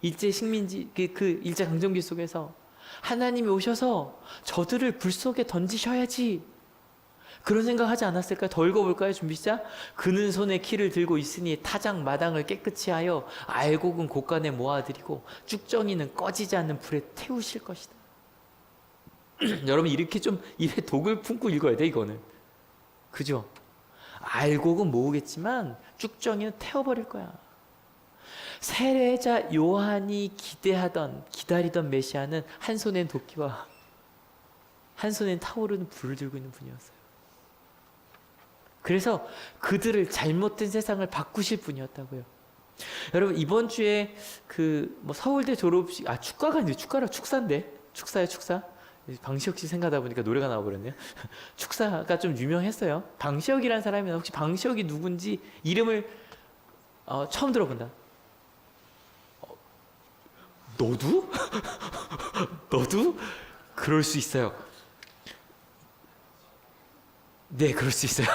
일제 식민지, 그 일제 강점기 속에서 하나님이 오셔서 저들을 불 속에 던지셔야지, 그런 생각 하지 않았을까요? 더 읽어볼까요? 준비 시작. 그는 손에 키를 들고 있으니 타작 마당을 깨끗이 하여 알곡은 곳간에 모아드리고 쭉정이는 꺼지지 않는 불에 태우실 것이다. 여러분, 이렇게 좀 입에 독을 품고 읽어야 돼, 이거는. 그죠? 알곡은 모으겠지만 쭉정이는 태워버릴 거야. 세례자 요한이 기다리던 메시아는 한 손엔 도끼와 한 손엔 타오르는 불을 들고 있는 분이었어요. 그래서 그들을, 잘못된 세상을 바꾸실 분이었다고요. 여러분, 이번 주에 서울대 졸업식, 축가가 아니에요. 축사인데. 축사예요, 축사. 방시혁 씨 생각하다 보니까 노래가 나와버렸네요. 축사가 좀 유명했어요. 방시혁이라는 사람이, 혹시 방시혁이 누군지 이름을 처음 들어본다. 너도? 너도? 그럴 수 있어요. 네, 그럴 수 있어요.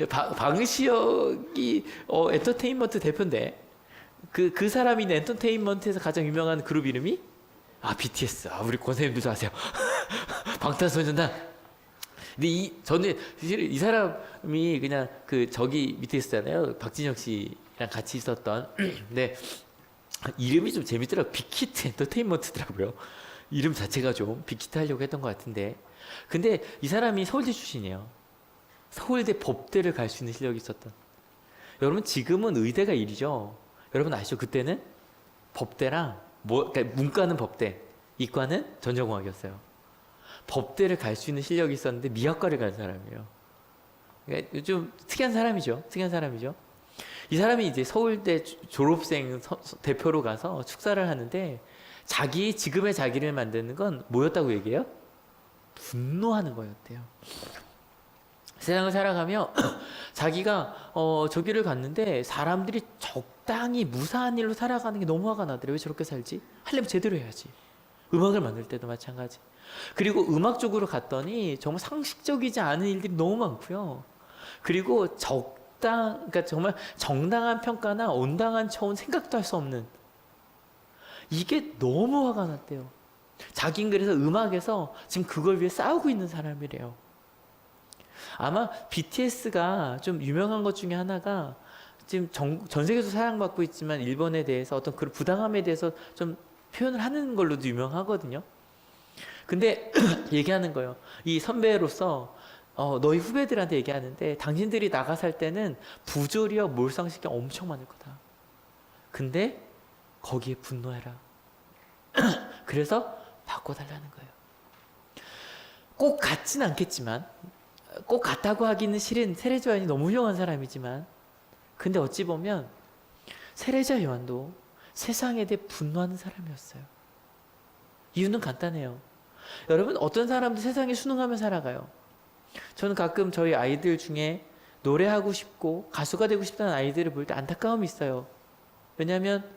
방시혁이 엔터테인먼트 대표인데, 그 사람이 엔터테인먼트에서 가장 유명한 그룹 이름이 BTS. 우리 권사님들도 아세요. 방탄소년단. 근데 저는 이 사람이 그냥 저기 밑에 있었잖아요. 박진영 씨랑 같이 있었던. 네. 이름이 좀 재밌더라고요. 빅히트 엔터테인먼트더라고요. 이름 자체가 좀 빅히트 하려고 했던 것 같은데. 근데 이 사람이 서울대 출신이에요. 서울대 법대를 갈 수 있는 실력이 있었던. 여러분, 지금은 의대가 일이죠. 여러분 아시죠? 그때는 법대랑 그러니까 문과는 법대, 이과는 전자공학이었어요. 법대를 갈 수 있는 실력이 있었는데 미학과를 간 사람이에요. 그러니까 좀 특이한 사람이죠. 이 사람이 이제 서울대 졸업생 대표로 가서 축사를 하는데, 지금의 자기를 만드는 건 뭐였다고 얘기해요? 분노하는 거였대요. 세상을 살아가며 자기가 저기를 갔는데 사람들이 적당히 무사한 일로 살아가는 게 너무 화가 나더래요. 왜 저렇게 살지? 하려면 제대로 해야지. 음악을 만들 때도 마찬가지. 그리고 음악 쪽으로 갔더니 정말 상식적이지 않은 일들이 너무 많고요. 그리고 그러니까 정말 정당한 평가나 온당한 처운 생각도 할 수 없는, 이게 너무 화가 났대요. 자긴 그래서 음악에서 지금 그걸 위해 싸우고 있는 사람이래요. 아마 BTS가 좀 유명한 것 중에 하나가, 지금 전 세계에서 사랑받고 있지만 일본에 대해서 어떤 그런 부당함에 대해서 좀 표현을 하는 걸로도 유명하거든요. 근데 얘기하는 거예요. 이 선배로서 너희 후배들한테 얘기하는데, 당신들이 나가 살 때는 부조리와 몰상식이 엄청 많을 거다. 근데 거기에 분노해라. 그래서 바꿔달라는 거예요. 꼭 같진 않겠지만, 꼭 같다고 하기는 실은 세례자 요한이 너무 훌륭한 사람이지만, 근데 어찌 보면 세례자 요한도 세상에 대해 분노하는 사람이었어요. 이유는 간단해요. 여러분, 어떤 사람도 세상에 순응하며 살아가요. 저는 가끔 저희 아이들 중에 노래하고 싶고 가수가 되고 싶다는 아이들을 볼 때 안타까움이 있어요. 왜냐하면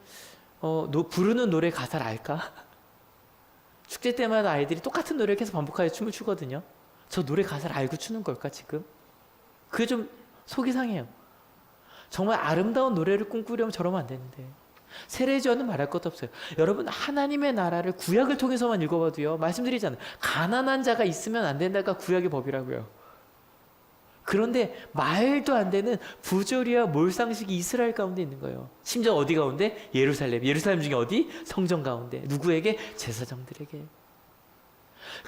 부르는 노래 가사를 알까? 축제 때마다 아이들이 똑같은 노래를 계속 반복하여 춤을 추거든요. 저 노래 가사를 알고 추는 걸까 지금? 그게 좀 속이 상해요. 정말 아름다운 노래를 꿈꾸려면 저러면 안 되는데. 세례요한은 말할 것도 없어요. 여러분, 하나님의 나라를 구약을 통해서만 읽어봐도요, 말씀드리잖아요. 가난한 자가 있으면 안 된다가 구약의 법이라고요. 그런데 말도 안 되는 부조리와 몰상식이 이스라엘 가운데 있는 거예요. 심지어 어디 가운데? 예루살렘. 예루살렘 중에 어디? 성전 가운데. 누구에게? 제사장들에게.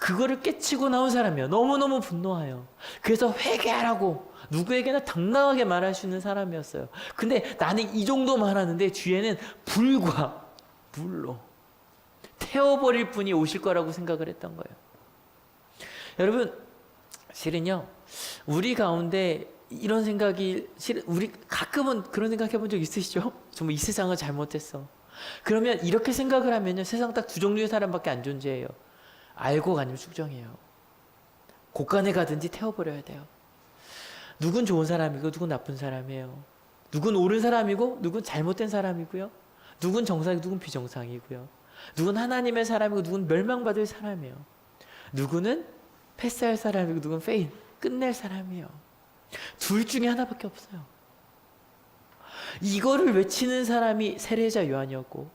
그거를 깨치고 나온 사람이에요. 너무너무 분노해요. 그래서 회개하라고 누구에게나 당당하게 말할 수 있는 사람이었어요. 근데 나는 이 정도 말하는데 뒤에는 불과 물로 태워버릴 분이 오실 거라고 생각을 했던 거예요. 여러분, 실은요, 우리 가운데 이런 생각이, 실은 우리 가끔은 그런 생각 해본 적 있으시죠? 정말 이 세상은 잘못했어. 그러면 이렇게 생각을 하면요, 세상 딱 두 종류의 사람밖에 안 존재해요. 알고 아니면 숙정해요. 곳간에 가든지 태워버려야 돼요. 누군 좋은 사람이고 누군 나쁜 사람이에요. 누군 옳은 사람이고 누군 잘못된 사람이고요. 누군 정상이고 누군 비정상이고요. 누군 하나님의 사람이고 누군 멸망받을 사람이에요. 누구는 패스할 사람이고 누군 페인, 끝낼 사람이에요. 둘 중에 하나밖에 없어요. 이거를 외치는 사람이 세례자 요한이었고,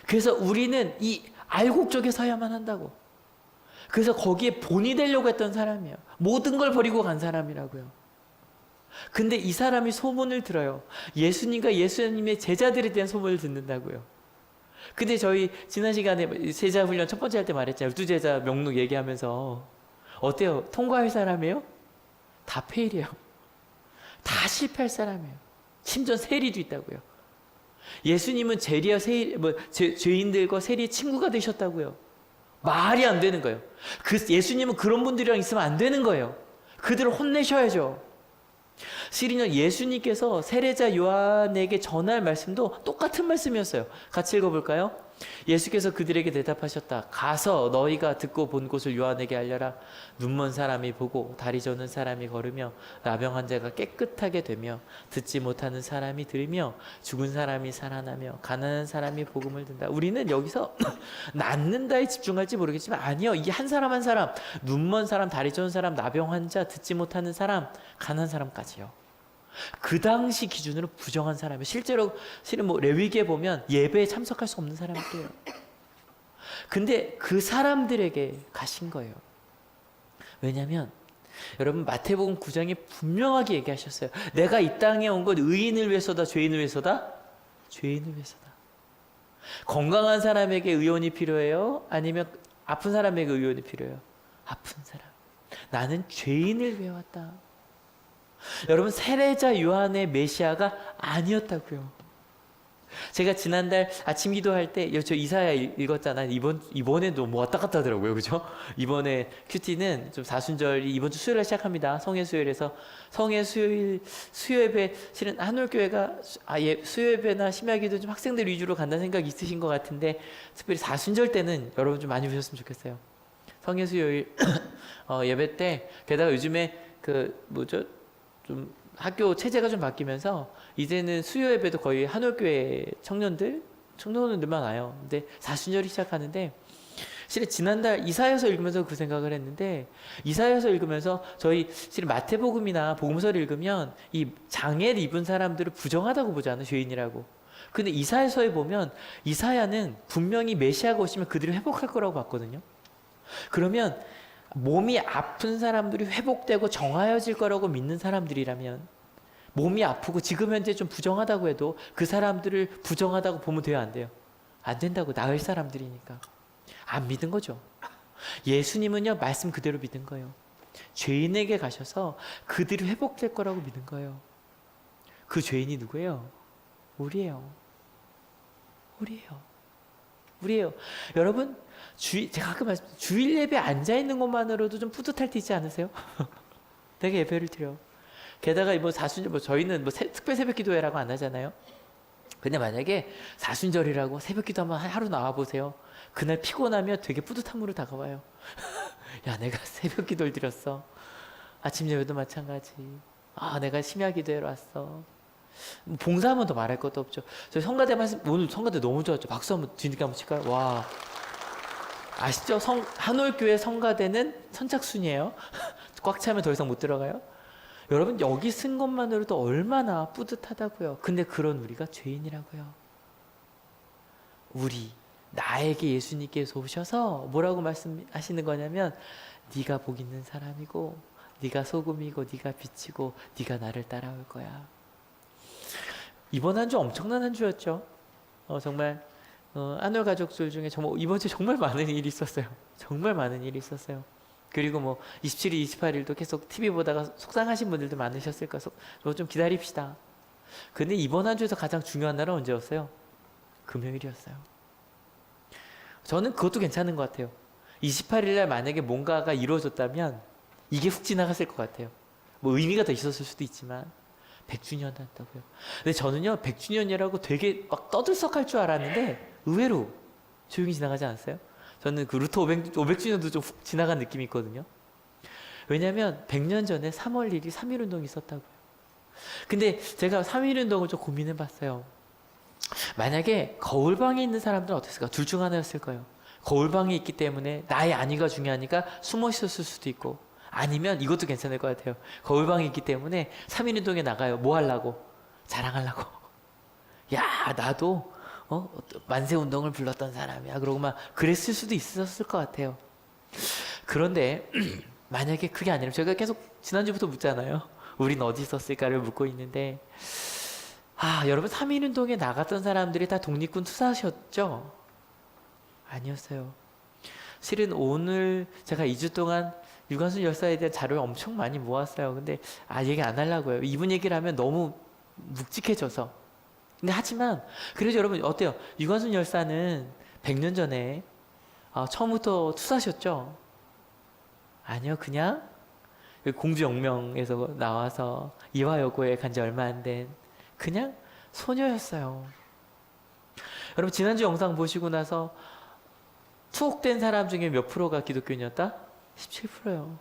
그래서 우리는 이 알곡 쪽에 서야만 한다고. 그래서 거기에 본이 되려고 했던 사람이에요. 모든 걸 버리고 간 사람이라고요. 근데 이 사람이 소문을 들어요. 예수님과 예수님의 제자들에 대한 소문을 듣는다고요. 근데 저희 지난 시간에 제자 훈련 첫 번째 할 때 말했잖아요. 12제자 명록 얘기하면서 어때요? 통과할 사람이에요? 다 페일이에요. 다 실패할 사람이에요. 심지어 세리도 있다고요. 예수님은 죄인들과 세리의 친구가 되셨다고요. 말이 안 되는 거예요. 예수님은 그런 분들이랑 있으면 안 되는 거예요. 그들을 혼내셔야죠. 실은요, 예수님께서 세례자 요한에게 전할 말씀도 똑같은 말씀이었어요. 같이 읽어볼까요? 예수께서 그들에게 대답하셨다. 가서 너희가 듣고 본 곳을 요한에게 알려라. 눈먼 사람이 보고 다리 저는 사람이 걸으며 나병 환자가 깨끗하게 되며 듣지 못하는 사람이 들으며 죽은 사람이 살아나며 가난한 사람이 복음을 듣는다. 우리는 여기서 낫는다에 집중할지 모르겠지만 아니요. 이 한 사람 한 사람, 눈먼 사람, 다리 저는 사람, 나병 환자, 듣지 못하는 사람, 가난한 사람까지요. 그 당시 기준으로 부정한 사람이 실제로 실은 레위기에 보면 예배에 참석할 수 없는 사람들이에요. 근데 그 사람들에게 가신 거예요. 왜냐하면 여러분 마태복음 9장에 분명하게 얘기하셨어요. 내가 이 땅에 온 건 의인을 위해서다, 죄인을 위해서다? 죄인을 위해서다. 건강한 사람에게 의원이 필요해요? 아니면 아픈 사람에게 의원이 필요해요? 아픈 사람. 나는 죄인을 위해 왔다. 여러분, 세례자 요한의 메시아가 아니었다고요. 제가 지난달 아침 기도할 때 저 이사야 읽었잖아요. 이번에도 왔다 갔다 하더라고요. 그죠? 이번에 큐티는 좀 사순절이 이번 주 수요일에 시작합니다. 성회 수요일에서 성회 수요예배, 실은 한올교회가 수요예배나 심야기도 좀 학생들 위주로 간다는 생각이 있으신 것 같은데, 특별히 사순절 때는 여러분 좀 많이 오셨으면 좋겠어요. 성회 수요일 예배 때, 게다가 요즘에 좀 학교 체제가 좀 바뀌면서 이제는 수요 예배도 거의 한올교회 청년들만 와요. 근데 사순절이 시작하는데, 실은 지난달 이사야서 읽으면서 그 생각을 했는데, 이사야서 읽으면서 저희 실은 마태복음이나 복음서를 읽으면 이 장애를 입은 사람들을 부정하다고 보잖아요. 죄인이라고. 근데 이사야서에 보면 이사야는 분명히 메시아가 오시면 그들을 회복할 거라고 봤거든요. 그러면 몸이 아픈 사람들이 회복되고 정하여질 거라고 믿는 사람들이라면, 몸이 아프고 지금 현재 좀 부정하다고 해도 그 사람들을 부정하다고 보면 돼요, 안 돼요? 안 된다고. 나을 사람들이니까. 안 믿은 거죠. 예수님은요, 말씀 그대로 믿은 거예요. 죄인에게 가셔서 그들이 회복될 거라고 믿은 거예요. 그 죄인이 누구예요? 우리예요. 우리예요. 여러분, 제가 가끔 주일 예배 앉아 있는 것만으로도 좀 뿌듯할 때 있지 않으세요? 내가 예배를 드려. 게다가 뭐 사순절, 뭐 저희는 뭐 특별 새벽 기도회라고 안 하잖아요. 근데 만약에 사순절이라고 새벽 기도 한번 하루 나와 보세요. 그날 피곤하면 되게 뿌듯함으로 다가와요. 야, 내가 새벽 기도를 드렸어. 아침 예배도 마찬가지. 아, 내가 심야 기도회로 왔어. 봉사하면 더 말할 것도 없죠. 저희 성가대 말씀, 오늘 성가대 너무 좋았죠. 박수 한번 뒤늦게 한번 칠까요? 와. 아시죠? 한올교회 성가대는 선착순이에요. 꽉 차면 더 이상 못 들어가요. 여러분, 여기 쓴 것만으로도 얼마나 뿌듯하다고요. 근데 그런 우리가 죄인이라고요. 나에게 예수님께서 오셔서 뭐라고 말씀하시는 거냐면, 네가 복 있는 사람이고, 네가 소금이고, 네가 빛이고, 네가 나를 따라올 거야. 이번 한 주 엄청난 한 주였죠. 정말 안월 가족들 중에 정말 이번 주 정말 많은 일이 있었어요. 정말 많은 일이 있었어요. 그리고 뭐 27일, 28일도 계속 TV 보다가 속상하신 분들도 많으셨을 거예요. 좀 기다립시다. 근데 이번 한 주에서 가장 중요한 날은 언제였어요? 금요일이었어요. 저는 그것도 괜찮은 것 같아요. 28일 날 만약에 뭔가가 이루어졌다면 이게 훅 지나갔을 것 같아요. 뭐 의미가 더 있었을 수도 있지만 100주년 한다고요. 근데 저는요 100주년이라고 되게 막 떠들썩할 줄 알았는데 의외로 조용히 지나가지 않았어요? 저는 그 루터 500주년도 좀 훅 지나간 느낌이 있거든요. 왜냐하면 100년 전에 3월 1일 3.1운동이 있었다고요. 근데 제가 3.1운동을 좀 고민해봤어요. 만약에 거울방에 있는 사람들은 어땠을까? 둘 중 하나였을 거예요. 거울방에 있기 때문에 나의 안위가 중요하니까 숨어 있었을 수도 있고, 아니면 이것도 괜찮을 것 같아요. 거울방에 있기 때문에 3.1운동에 나가요. 뭐 하려고? 자랑하려고. 야, 나도 만세운동을 불렀던 사람이야. 그러고 막 그랬을 수도 있었을 것 같아요. 그런데 만약에 그게 아니라, 제가 계속 지난주부터 묻잖아요. 우린 어디 있었을까를 묻고 있는데, 여러분 3.1운동에 나갔던 사람들이 다 독립군 투사셨죠? 아니었어요. 실은 오늘 제가 2주 동안 유관순 열사에 대한 자료를 엄청 많이 모았어요. 근데 얘기 안 하려고요. 이분 얘기를 하면 너무 묵직해져서. 근데 하지만 그래도 여러분 어때요? 유관순 열사는 100년 전에 처음부터 투사셨죠? 아니요. 그냥 공주영명에서 나와서 이화여고에 간 지 얼마 안 된 그냥 소녀였어요. 여러분 지난주 영상 보시고 나서 투옥된 사람 중에 몇 프로가 기독교인이었다? 17%요.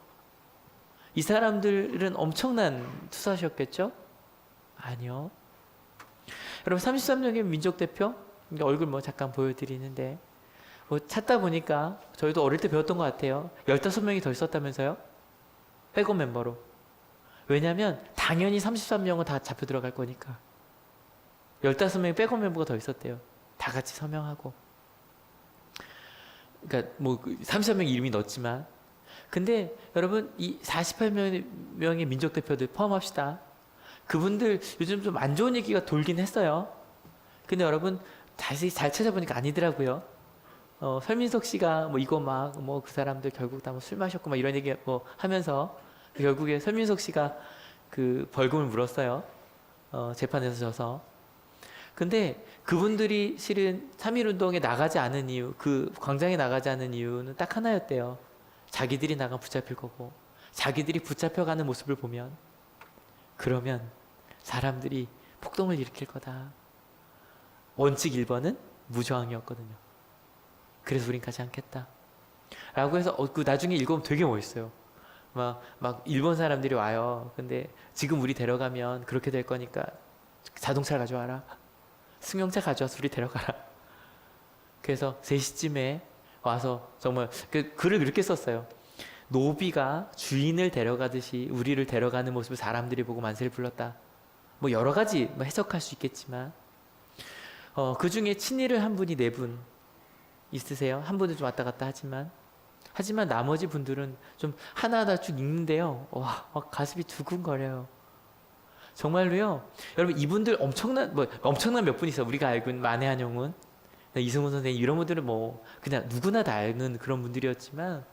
이 사람들은 엄청난 투사셨겠죠? 아니요. 여러분 33년의 민족대표, 얼굴 뭐 잠깐 보여드리는데, 뭐 찾다 보니까 저희도 어릴 때 배웠던 것 같아요. 15명이 더 있었다면서요? 백업 멤버로. 왜냐면 당연히 33명은 다 잡혀 들어갈 거니까. 15명이 백업 멤버가 더 있었대요. 다 같이 서명하고. 그러니까 뭐 33명 이름이 넣었지만, 근데 여러분 이 48명의 민족 대표들 포함합시다. 그분들 요즘 좀 안 좋은 얘기가 돌긴 했어요. 근데 여러분 자세히 잘 찾아보니까 아니더라고요. 설민석 씨가 뭐 이거 막 뭐 그 사람들 결국 다 뭐 술 마셨고 막 이런 얘기 뭐 하면서 결국에 설민석 씨가 그 벌금을 물었어요. 재판에서 져서. 근데 그분들이 실은 3.1운동에 나가지 않은 이유, 그 광장에 나가지 않은 이유는 딱 하나였대요. 자기들이 나가면 붙잡힐 거고, 자기들이 붙잡혀가는 모습을 보면, 그러면 사람들이 폭동을 일으킬 거다. 원칙 1번은 무저항이었거든요. 그래서 우린 가지 않겠다. 라고 해서 그 나중에 읽으면 되게 멋있어요. 막 일본 사람들이 와요. 근데 지금 우리 데려가면 그렇게 될 거니까 자동차를 가져와라. 승용차 가져와서 우리 데려가라. 그래서 3시쯤에 와서 정말 그 글을 이렇게 썼어요. 노비가 주인을 데려가듯이 우리를 데려가는 모습을 사람들이 보고 만세를 불렀다. 뭐 여러 가지 해석할 수 있겠지만, 그 중에 친일을 한 분이 4분 있으세요. 한 분은 좀 왔다 갔다 하지만 나머지 분들은 좀 하나하나 쭉 읽는데요. 와, 가슴이 두근거려요. 정말로요. 여러분 이분들 엄청난 몇 분 있어요. 우리가 알고 있는 만해한영운, 이승훈 선생님 이런 분들은 뭐 그냥 누구나 다 아는 그런 분들이었지만,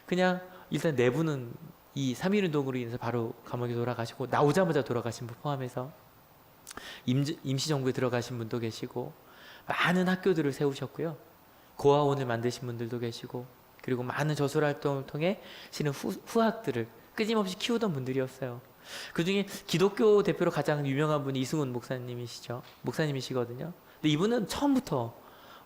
그냥 일단 4분은 이 3.1운동으로 인해서 바로 감옥에 돌아가시고, 나오자마자 돌아가신 분 포함해서 임시정부에 들어가신 분도 계시고, 많은 학교들을 세우셨고요. 고아원을 만드신 분들도 계시고, 그리고 많은 저술 활동을 통해 실은 후학들을 끊임없이 키우던 분들이었어요. 그 중에 기독교 대표로 가장 유명한 분이 이승훈 목사님이시거든요. 근데 이분은 처음부터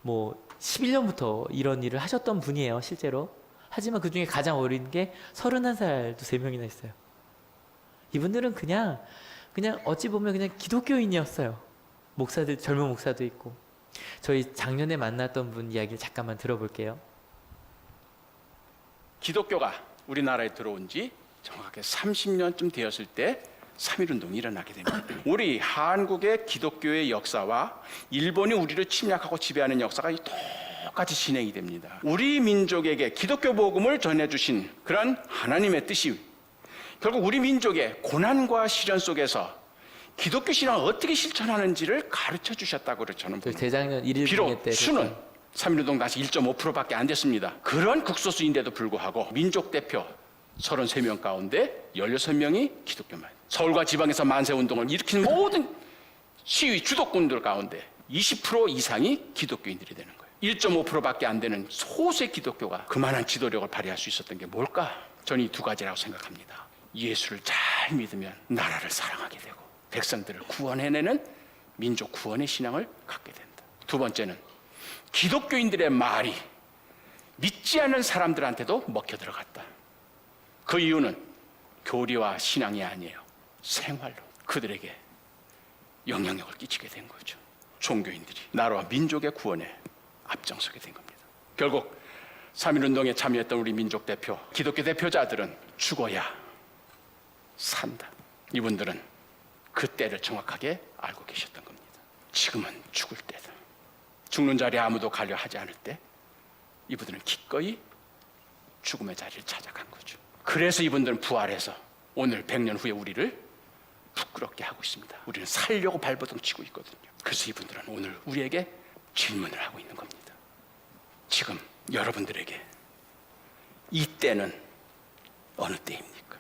11년부터 이런 일을 하셨던 분이에요, 실제로. 하지만 그 중에 가장 어린 게 31살도 3명이나 있어요. 이분들은 그냥 어찌 보면 그냥 기독교인이었어요. 목사들, 젊은 목사도 있고. 저희 작년에 만났던 분 이야기를 잠깐만 들어볼게요. 기독교가 우리나라에 들어온 지 정확하게 30년쯤 되었을 때 3.1운동이 일어나게 됩니다. 우리 한국의 기독교의 역사와 일본이 우리를 침략하고 지배하는 역사가 똑같이 진행이 됩니다. 우리 민족에게 기독교 복음을 전해주신 그런 하나님의 뜻이 결국 우리 민족의 고난과 시련 속에서 기독교 신앙을 어떻게 실천하는지를 가르쳐 주셨다고 저는 봅니다. 재작년 1일 비록 때 수는 3.1운동 당시 1.5%밖에 안 됐습니다. 그런 극소수인데도 불구하고 민족 대표 33명 가운데 16명이 기독교만. 서울과 지방에서 만세운동을 일으킨 모든 시위 주도꾼들 가운데 20% 이상이 기독교인들이 되는 거예요. 1.5%밖에 안 되는 소수의 기독교가 그만한 지도력을 발휘할 수 있었던 게 뭘까? 저는 이 두 가지라고 생각합니다. 예수를 잘 믿으면 나라를 사랑하게 되고 백성들을 구원해내는 민족 구원의 신앙을 갖게 된다. 두 번째는 기독교인들의 말이 믿지 않는 사람들한테도 먹혀 들어갔다. 그 이유는 교리와 신앙이 아니에요. 생활로 그들에게 영향력을 끼치게 된 거죠. 종교인들이 나라와 민족의 구원에 앞장서게 된 겁니다. 결국 3.1운동에 참여했던 우리 민족 대표, 기독교 대표자들은 죽어야 산다. 이분들은 그 때를 정확하게 알고 계셨던 겁니다. 지금은 죽을 때다. 죽는 자리에 아무도 가려 하지 않을 때 이분들은 기꺼이 죽음의 자리를 찾아간 거죠. 그래서 이분들은 부활해서 오늘 100년 후에 우리를 부끄럽게 하고 있습니다. 우리는 살려고 발버둥 치고 있거든요. 그래서 이분들은 오늘 우리에게 질문을 하고 있는 겁니다. 지금 여러분들에게 이 때는 어느 때입니까?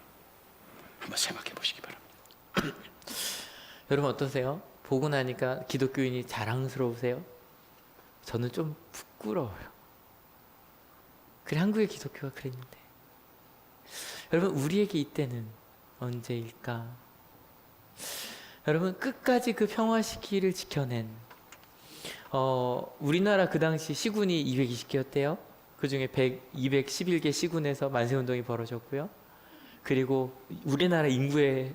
한번 생각해 보시기 바랍니다. 여러분 어떠세요? 보고 나니까 기독교인이 자랑스러우세요? 저는 좀 부끄러워요. 그래, 한국의 기독교가 그랬는데. 여러분, 우리에게 이때는 언제일까? 여러분, 끝까지 그 평화 시기를 지켜낸 우리나라 그 당시 시군이 220개였대요. 그 중에 211개 시군에서 만세운동이 벌어졌고요. 그리고 우리나라 인구의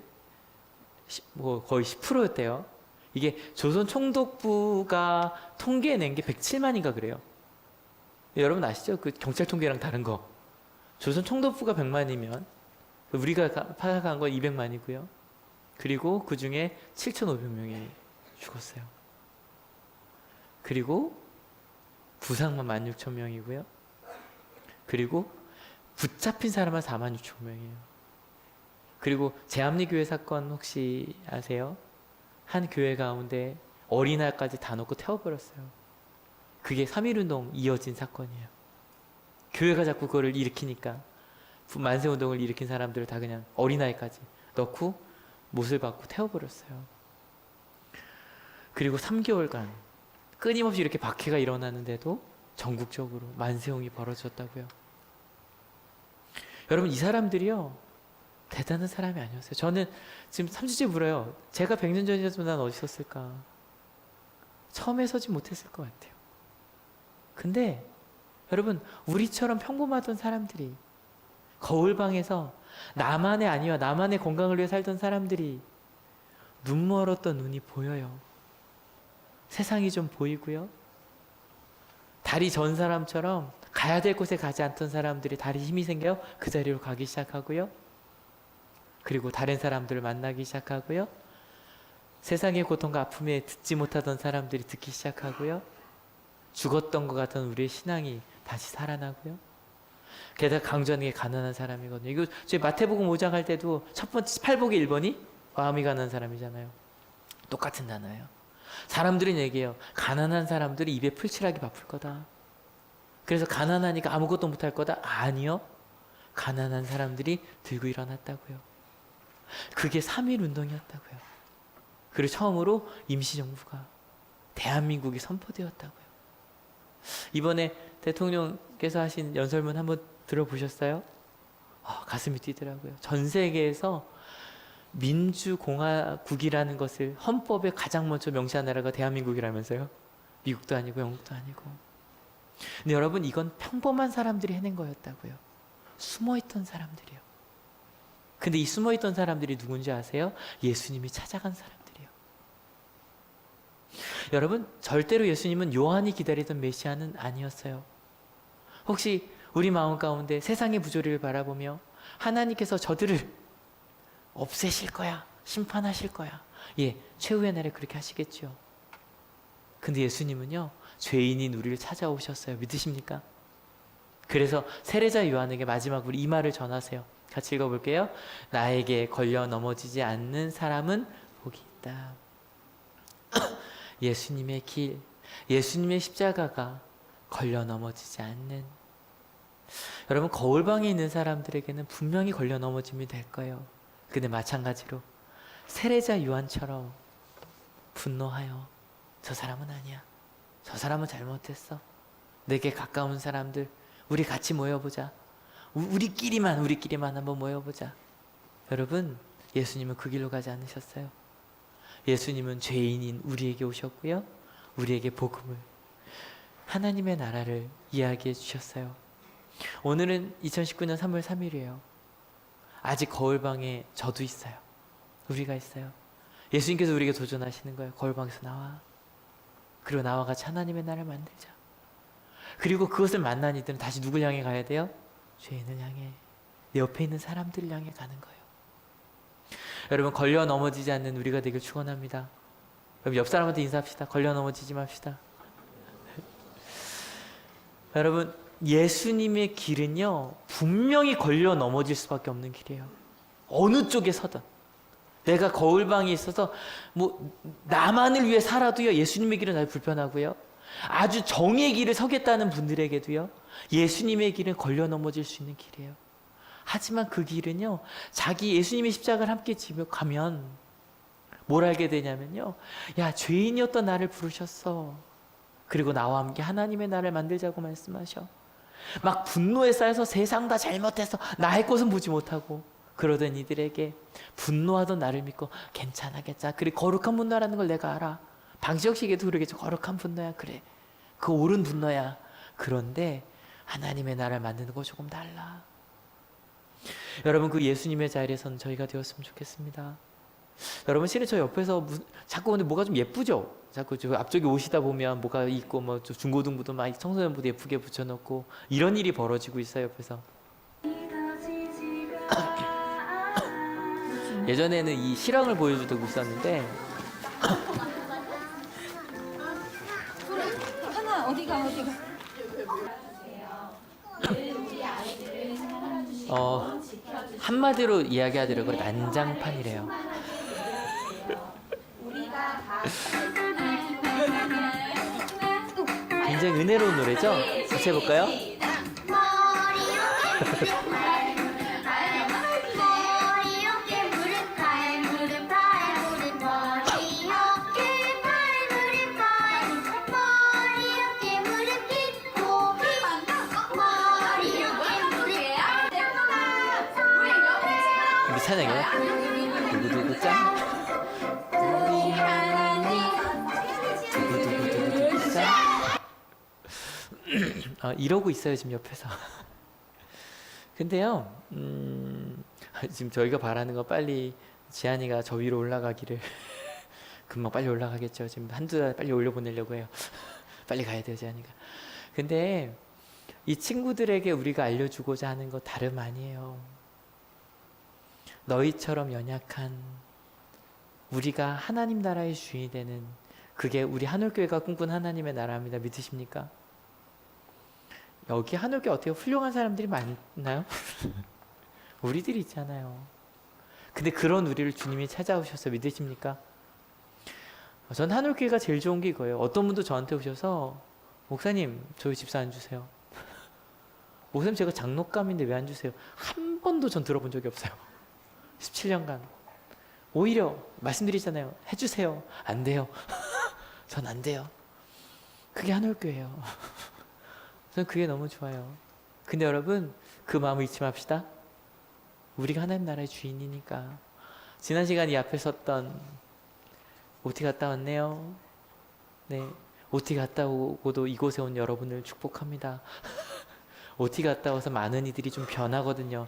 거의 10%였대요. 이게 조선 총독부가 통계낸 게 107만인가 그래요. 여러분 아시죠? 그 경찰 통계랑 다른 거. 조선 총독부가 100만이면 우리가 파악한 건 200만이고요. 그리고 그 중에 7,500명이 죽었어요. 그리고 부상만 16,000명이고요. 그리고 붙잡힌 사람은 46,000명이에요. 그리고 제암리교회 사건 혹시 아세요? 한 교회 가운데 어린아이까지 다 넣고 태워버렸어요. 그게 3.1운동 이어진 사건이에요. 교회가 자꾸 그거를 일으키니까 만세운동을 일으킨 사람들을 다 그냥 어린아이까지 넣고 못을 박고 태워버렸어요. 그리고 3개월간 끊임없이 이렇게 박해가 일어나는데도 전국적으로 만세운동이 벌어졌다고요. 여러분, 이 사람들이요, 대단한 사람이 아니었어요. 저는 지금 3주째 물어요. 제가 100년 전이었으면 난 어디 있었을까? 처음에 서지 못했을 것 같아요. 근데 여러분, 우리처럼 평범하던 사람들이, 거울방에서 나만의 아니와 나만의 건강을 위해 살던 사람들이 눈 멀었던 눈이 보여요. 세상이 좀 보이고요. 다리 전 사람처럼 가야 될 곳에 가지 않던 사람들이 다리 힘이 생겨 그 자리로 가기 시작하고요. 그리고 다른 사람들을 만나기 시작하고요. 세상의 고통과 아픔에 듣지 못하던 사람들이 듣기 시작하고요. 죽었던 것 같은 우리의 신앙이 다시 살아나고요. 게다가 강조하는 게 가난한 사람이거든요. 이거 저희 마태복음 5장 할 때도 첫 번째 팔복의 1번이 마음이 가난한 사람이잖아요. 똑같은 단어예요. 사람들은 얘기해요. 가난한 사람들이 입에 풀칠하게 바쁠 거다. 그래서 가난하니까 아무것도 못할 거다. 아니요. 가난한 사람들이 들고 일어났다고요. 그게 3.1운동이었다고요. 그리고 처음으로 임시정부가 대한민국이 선포되었다고요. 이번에 대통령께서 하신 연설문 한번 들어보셨어요? 가슴이 뛰더라고요. 전 세계에서 민주공화국이라는 것을 헌법에 가장 먼저 명시한 나라가 대한민국이라면서요. 미국도 아니고 영국도 아니고. 근데 여러분, 이건 평범한 사람들이 해낸 거였다고요. 숨어있던 사람들이요. 근데 이 숨어있던 사람들이 누군지 아세요? 예수님이 찾아간 사람들이요. 여러분, 절대로 예수님은 요한이 기다리던 메시아는 아니었어요. 혹시 우리 마음 가운데 세상의 부조리를 바라보며 하나님께서 저들을 없애실 거야, 심판하실 거야, 예, 최후의 날에 그렇게 하시겠죠. 근데 예수님은요, 죄인인 우리를 찾아오셨어요. 믿으십니까? 그래서 세례자 요한에게 마지막으로 이 말을 전하세요. 같이 읽어볼게요. 나에게 걸려 넘어지지 않는 사람은 복이 있다. 예수님의 길, 예수님의 십자가가 걸려 넘어지지 않는, 여러분, 거울방에 있는 사람들에게는 분명히 걸려 넘어짐이 될 거예요. 근데 마찬가지로 세례자 요한처럼 분노하여 저 사람은 아니야, 저 사람은 잘못했어, 내게 가까운 사람들 우리 같이 모여보자, 우리끼리만 한번 모여보자. 여러분, 예수님은 그 길로 가지 않으셨어요. 예수님은 죄인인 우리에게 오셨고요, 우리에게 복음을, 하나님의 나라를 이야기해 주셨어요. 오늘은 2019년 3월 3일이에요. 아직 거울방에 저도 있어요. 우리가 있어요. 예수님께서 우리에게 도전하시는 거예요. 거울방에서 나와. 그리고 나와 같이 하나님의 나라를 만들자. 그리고 그것을 만난 이들은 다시 누굴 향해 가야 돼요? 죄인을 향해, 내 옆에 있는 사람들을 향해 가는 거예요. 여러분, 걸려 넘어지지 않는 우리가 되길 축원합니다. 여러분, 옆 사람한테 인사합시다. 걸려 넘어지지 맙시다. 여러분, 예수님의 길은요, 분명히 걸려 넘어질 수밖에 없는 길이에요. 어느 쪽에 서든. 내가 거울방에 있어서 나만을 위해 살아도요, 예수님의 길은 아주 불편하고요, 아주 정의 길을 서겠다는 분들에게도요, 예수님의 길은 걸려 넘어질 수 있는 길이에요. 하지만 그 길은요, 자기 예수님의 십자가를 함께 지며 가면 뭘 알게 되냐면요, 야, 죄인이었던 나를 부르셨어. 그리고 나와 함께 하나님의 나라를 만들자고 말씀하셔. 막 분노에 쌓여서 세상 다 잘못해서 나의 것은 보지 못하고 그러던 이들에게 분노하던 나를 믿고 괜찮아, 그래, 거룩한 분노라는 걸 내가 알아. 방시혁 씨에게도 그러겠죠. 거룩한 분노야. 그래, 그 옳은 분노야. 그런데 하나님의 나라를 만드는 거 조금 달라. 여러분, 그 예수님의 자리에서는 저희가 되었으면 좋겠습니다. 여러분, 실은 저 옆에서 자꾸 근데 뭐가 좀 예쁘죠? 자꾸 저 앞쪽에 오시다 보면 뭐가 있고, 뭐 중고등부도 막 청소년부도 예쁘게 붙여놓고 이런 일이 벌어지고 있어요, 옆에서. 예전에는 이 실황을 보여주고 있었는데 하나 어디가 한마디로 이야기하더라고요. 난장판이래요. 굉장히 은혜로운 노래죠? 같이 해볼까요? 우리 찬양이요? 두구두구 짱. 우리 하나님 두구두구두구 짱. 이러고 있어요, 지금 옆에서. 근데요, 지금 저희가 바라는 거 빨리 지한이가 저 위로 올라가기를. 금방 빨리 올라가겠죠. 지금 한두 달 빨리 올려보내려고 해요. 빨리 가야 돼요, 지한이가. 근데 이 친구들에게 우리가 알려주고자 하는 거 다름 아니에요. 너희처럼 연약한 우리가 하나님 나라의 주인이 되는, 그게 우리 한올교회가 꿈꾼 하나님의 나라입니다. 믿으십니까? 여기 한올교회 어때요? 훌륭한 사람들이 많나요? 우리들이 있잖아요. 근데 그런 우리를 주님이 찾아오셔서 믿으십니까? 전 한올교회가 제일 좋은 게 이거예요. 어떤 분도 저한테 오셔서 목사님, 저희 집사 안 주세요. 목사님, 제가 장로감인데 왜 안 주세요? 한 번도 전 들어본 적이 없어요. 17년간. 오히려 말씀드리잖아요. 해주세요. 안 돼요. 전 안 돼요. 그게 한올교예요. 저는 그게 너무 좋아요. 근데 여러분 그 마음을 잊지 맙시다. 우리가 하나님 나라의 주인이니까. 지난 시간 이 앞에 섰던 OT 갔다 왔네요. 네, OT 갔다 오고도 이곳에 온 여러분을 축복합니다. OT 갔다 와서 많은 이들이 좀 변하거든요.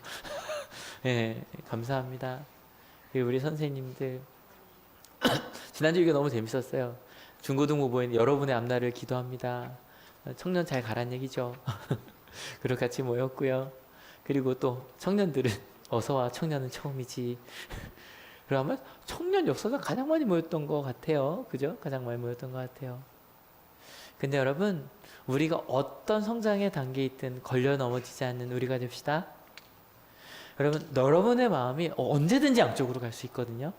네, 감사합니다. 그리고 우리 선생님들 지난주 이게 너무 재밌었어요. 중고등부모인 여러분의 앞날을 기도합니다. 청년 잘 가란 얘기죠. 그리고 같이 모였고요. 그리고 또 청년들은 어서와 청년은 처음이지. 그러면 청년 역사가 가장 많이 모였던 것 같아요. 그죠? 가장 많이 모였던 것 같아요. 근데 여러분 우리가 어떤 성장의 단계에 있든 걸려 넘어지지 않는 우리가 됩시다. 여러분의 마음이 언제든지 양쪽으로 갈 수 있거든요.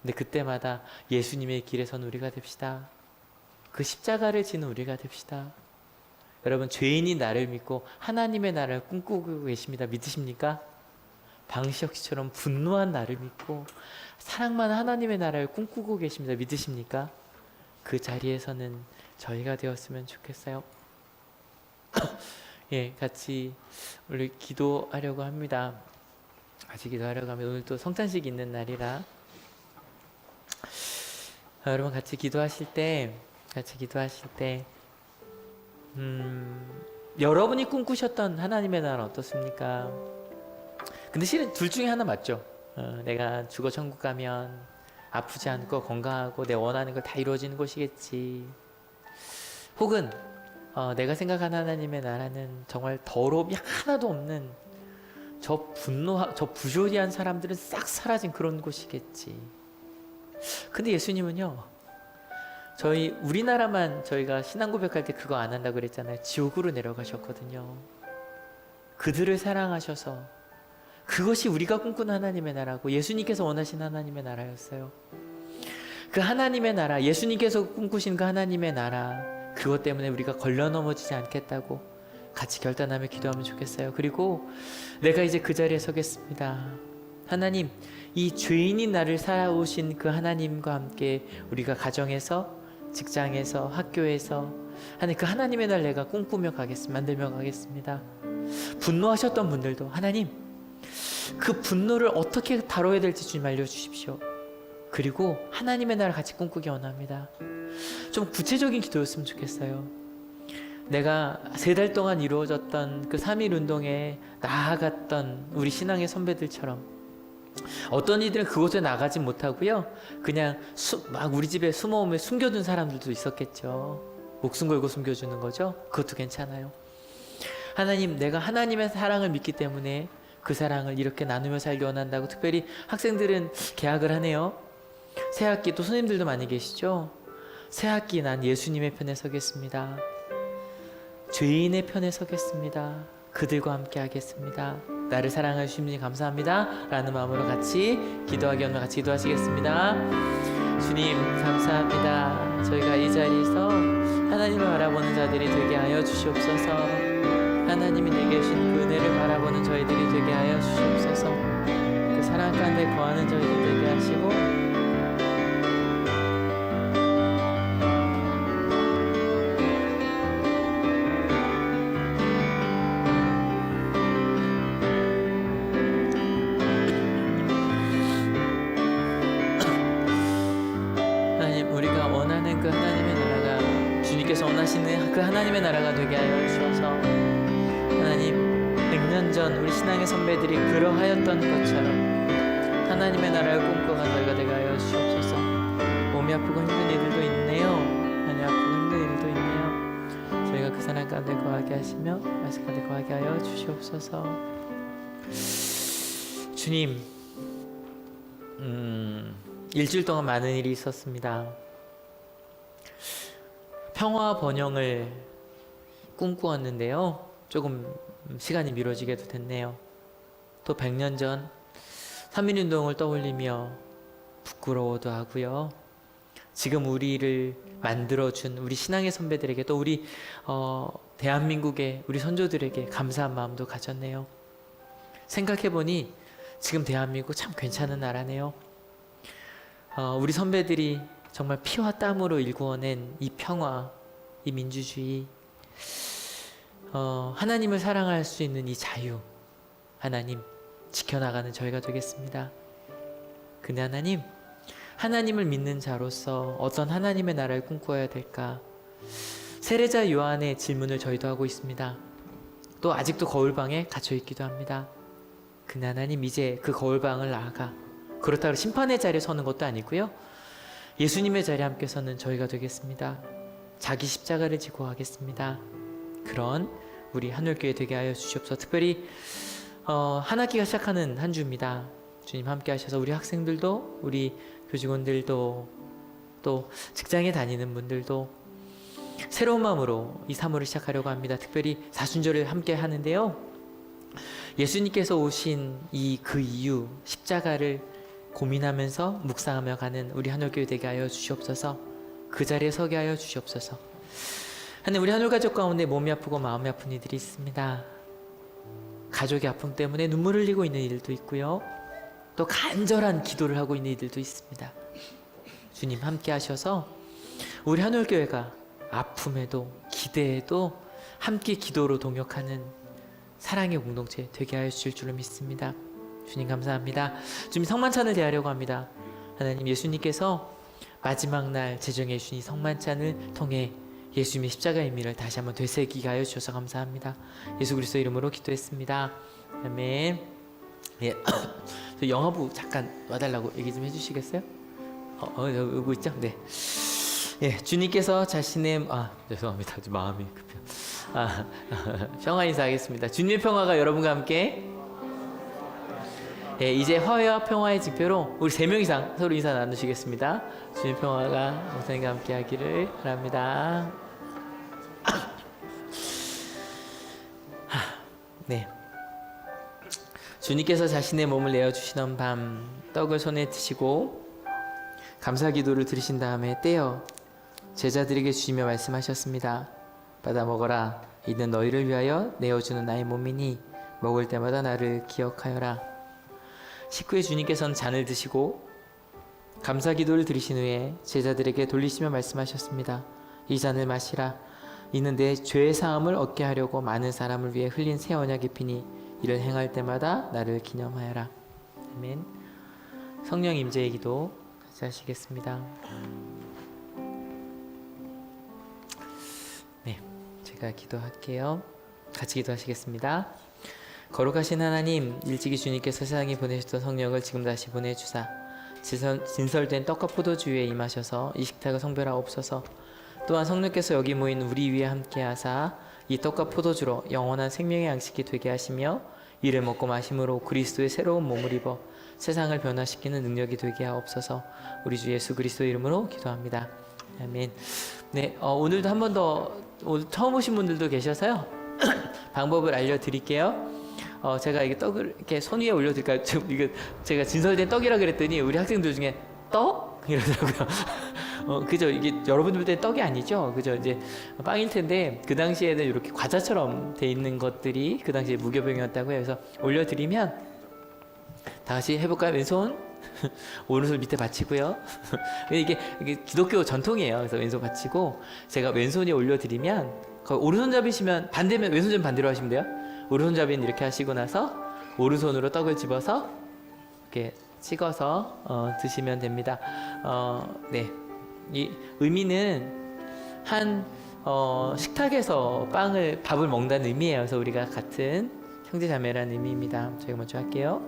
근데 그때마다 예수님의 길에 선 우리가 됩시다. 그 십자가를 지는 우리가 됩시다. 여러분 죄인이 나를 믿고 하나님의 나라를 꿈꾸고 계십니다. 믿으십니까? 방시혁 씨처럼 분노한 나를 믿고 사랑만 하나님의 나라를 꿈꾸고 계십니다. 믿으십니까? 그 자리에서는 저희가 되었으면 좋겠어요. 예, 같이 우리 기도하려고 합니다. 같이 기도하려고 합니다. 오늘 또 성찬식이 있는 날이라 여러분 같이 기도하실 때 여러분이 꿈꾸셨던 하나님의 나라는 어떻습니까? 근데 실은 둘 중에 하나 맞죠? 내가 죽어 천국 가면 아프지 않고 건강하고 내 원하는 걸 다 이루어지는 곳이겠지. 혹은 내가 생각하는 하나님의 나라는 정말 더러움이 하나도 없는 저 부조리한 사람들은 싹 사라진 그런 곳이겠지. 근데 예수님은요, 우리나라만 저희가 신앙 고백할 때 그거 안 한다고 그랬잖아요. 지옥으로 내려가셨거든요. 그들을 사랑하셔서 그것이 우리가 꿈꾸는 하나님의 나라고 예수님께서 원하신 하나님의 나라였어요. 그 하나님의 나라, 예수님께서 꿈꾸신 그 하나님의 나라, 그것 때문에 우리가 걸려 넘어지지 않겠다고 같이 결단하며 기도하면 좋겠어요. 그리고 내가 이제 그 자리에 서겠습니다. 하나님, 이 죄인인 나를 살아오신 그 하나님과 함께 우리가 가정에서, 직장에서, 학교에서 하나님 그 하나님의 날 내가 꿈꾸며 가겠습니다. 만들며 가겠습니다. 분노하셨던 분들도 하나님 그 분노를 어떻게 다뤄야 될지 주님 알려주십시오. 그리고 하나님의 나라를 같이 꿈꾸기 원합니다. 좀 구체적인 기도였으면 좋겠어요. 내가 3달 동안 이루어졌던 그 3.1 운동에 나아갔던 우리 신앙의 선배들처럼 어떤 이들은 그곳에 나가지 못하고요, 그냥 막 우리 집에 숨어오며 숨겨둔 사람들도 있었겠죠. 목숨 걸고 숨겨주는 거죠. 그것도 괜찮아요. 하나님, 내가 하나님의 사랑을 믿기 때문에 그 사랑을 이렇게 나누며 살기 원한다고. 특별히 학생들은 개학을 하네요. 새학기 또 선생님들도 많이 계시죠. 새학기 난 예수님의 편에 서겠습니다. 죄인의 편에 서겠습니다. 그들과 함께 하겠습니다. 나를 사랑해 주시니 감사합니다 라는 마음으로 같이 기도하기 원하면 같이 기도하시겠습니다. 주님 감사합니다. 저희가 이 자리에서 하나님을 바라보는 자들이 되게 하여 주시옵소서. 하나님이 내게 주신 그 은혜를 바라보는 저희들이 되게 하여 주시옵소서. 그 사랑 가운데 거하는 저희들 되게 하시고 그 하나님의 나라가 주님께서 원하시는 그 하나님의 나라가 되게 하여 주셔서 하나님 100년 전 우리 신앙의 선배들이 그러하였던 것처럼 하나님의 나라를 꿈꿔가 저희가 되게 하여 주시옵소서. 몸이 아프고 힘든 이들도 있네요. 많이 아프고 힘든 이들도 있네요. 저희가 그 사랑 가운데 거하게 하시며 말씀 가운데 거하게 하여 주시옵소서. 주님, 일주일 동안 많은 일이 있었습니다. 평화 번영을 꿈꾸었는데요, 조금 시간이 미뤄지게도 됐네요. 또 100년 전 3.1운동을 떠올리며 부끄러워도 하고요, 지금 우리를 만들어준 우리 신앙의 선배들에게 또 우리 대한민국의 우리 선조들에게 감사한 마음도 가졌네요. 생각해보니 지금 대한민국 참 괜찮은 나라네요. 우리 선배들이 정말 피와 땀으로 일구어낸 이 평화, 이 민주주의, 하나님을 사랑할 수 있는 이 자유, 하나님 지켜나가는 저희가 되겠습니다. 근데 하나님, 하나님을 믿는 자로서 어떤 하나님의 나라를 꿈꿔야 될까? 세례자 요한의 질문을 저희도 하고 있습니다. 또 아직도 거울방에 갇혀 있기도 합니다. 근데 하나님, 이제 그 거울방을 나아가 그렇다고 심판의 자리에 서는 것도 아니고요, 예수님의 자리에 함께 서는 저희가 되겠습니다. 자기 십자가를 지고 가겠습니다. 그런 우리 하늘교회 되게 하여 주시옵소서. 특별히 한 학기가 시작하는 한 주입니다. 주님 함께 하셔서 우리 학생들도, 우리 교직원들도, 또 직장에 다니는 분들도 새로운 마음으로 이 사모를 시작하려고 합니다. 특별히 사순절을 함께 하는데요, 예수님께서 오신 그 이유, 십자가를 고민하면서 묵상하며 가는 우리 하늘교회 되게 하여 주시옵소서. 그 자리에 서게 하여 주시옵소서. 하나님, 우리 하늘가족 가운데 몸이 아프고 마음이 아픈 이들이 있습니다. 가족의 아픔 때문에 눈물을 흘리고 있는 이들도 있고요, 또 간절한 기도를 하고 있는 이들도 있습니다. 주님 함께 하셔서 우리 하늘교회가 아픔에도 기대에도 함께 기도로 동역하는 사랑의 공동체 되게 하여 주실 줄로 믿습니다. 주님 감사합니다. 주님 성만찬을 대하려고 합니다. 하나님, 예수님께서 마지막 날 제정해 주신 이 성만찬을 통해 예수님의 십자가의 의미를 다시 한번 되새기게 하여 주셔서 감사합니다. 예수 그리스도 이름으로 기도했습니다. 아멘. 예. 저 영화부 잠깐 와달라고 얘기 좀 해주시겠어요? 여기 오고 있죠? 네. 예, 주님께서 자신의 죄송합니다. 좀 마음이 급해요. 평화 인사하겠습니다. 주님의 평화가 여러분과 함께. 예, 이제 화해와 평화의 지표로 우리 3명 이상 서로 인사 나누시겠습니다. 주님의 평화가 목사님과 함께 하기를 바랍니다. 네. 주님께서 자신의 몸을 내어주시던 밤, 떡을 손에 드시고 감사 기도를 드리신 다음에 떼어 제자들에게 주시며 말씀하셨습니다. 받아 먹어라. 이는 너희를 위하여 내어주는 나의 몸이니 먹을 때마다 나를 기억하여라. 식후에 주님께서는 잔을 드시고 감사 기도를 드리신 후에 제자들에게 돌리시며 말씀하셨습니다. 이 잔을 마시라. 이는 내 죄의 사함을 얻게 하려고 많은 사람을 위해 흘린 새 언약의 피니 이를 행할 때마다 나를 기념하여라. 아멘. 성령 임재의 기도 같이 하시겠습니다. 네, 제가 기도할게요. 같이 기도하시겠습니다. 거룩하신 하나님, 일찍이 주님께서 세상에 보내셨던 성령을 지금 다시 보내주사 진설된 떡과 포도주 위에 임하셔서 이 식탁을 성별하옵소서. 또한 성령께서 여기 모인 우리 위에 함께하사 이 떡과 포도주로 영원한 생명의 양식이 되게 하시며 이를 먹고 마심으로 그리스도의 새로운 몸을 입어 세상을 변화시키는 능력이 되게 하옵소서. 우리 주 예수 그리스도 이름으로 기도합니다. 아멘. 네, 오늘도 한 번 더, 오늘 처음 오신 분들도 계셔서요. 방법을 알려드릴게요. 제가 이게 떡을 이렇게 손 위에 올려드릴까요? 이거 제가 진설된 떡이라 그랬더니 우리 학생들 중에 떡? 이러더라고요. 그죠? 이게 여러분들 때 떡이 아니죠? 그죠? 이제 빵일 텐데 그 당시에는 이렇게 과자처럼 돼 있는 것들이 그 당시에 무교병이었다고요. 그래서 올려드리면 다 같이 해볼까요? 왼손, 오른손 밑에 받치고요. 이게 기독교 전통이에요. 그래서 왼손 받치고 제가 왼손에 올려드리면 오른손잡이시면 반대면 왼손잡이 반대로 하시면 돼요. 오른손잡이는 이렇게 하시고 나서 오른손으로 떡을 집어서 이렇게 찍어서 드시면 됩니다. 네, 이 의미는 한 식탁에서 밥을 먹는다는 의미예요. 그래서 우리가 같은 형제자매라는 의미입니다. 제가 먼저 할게요.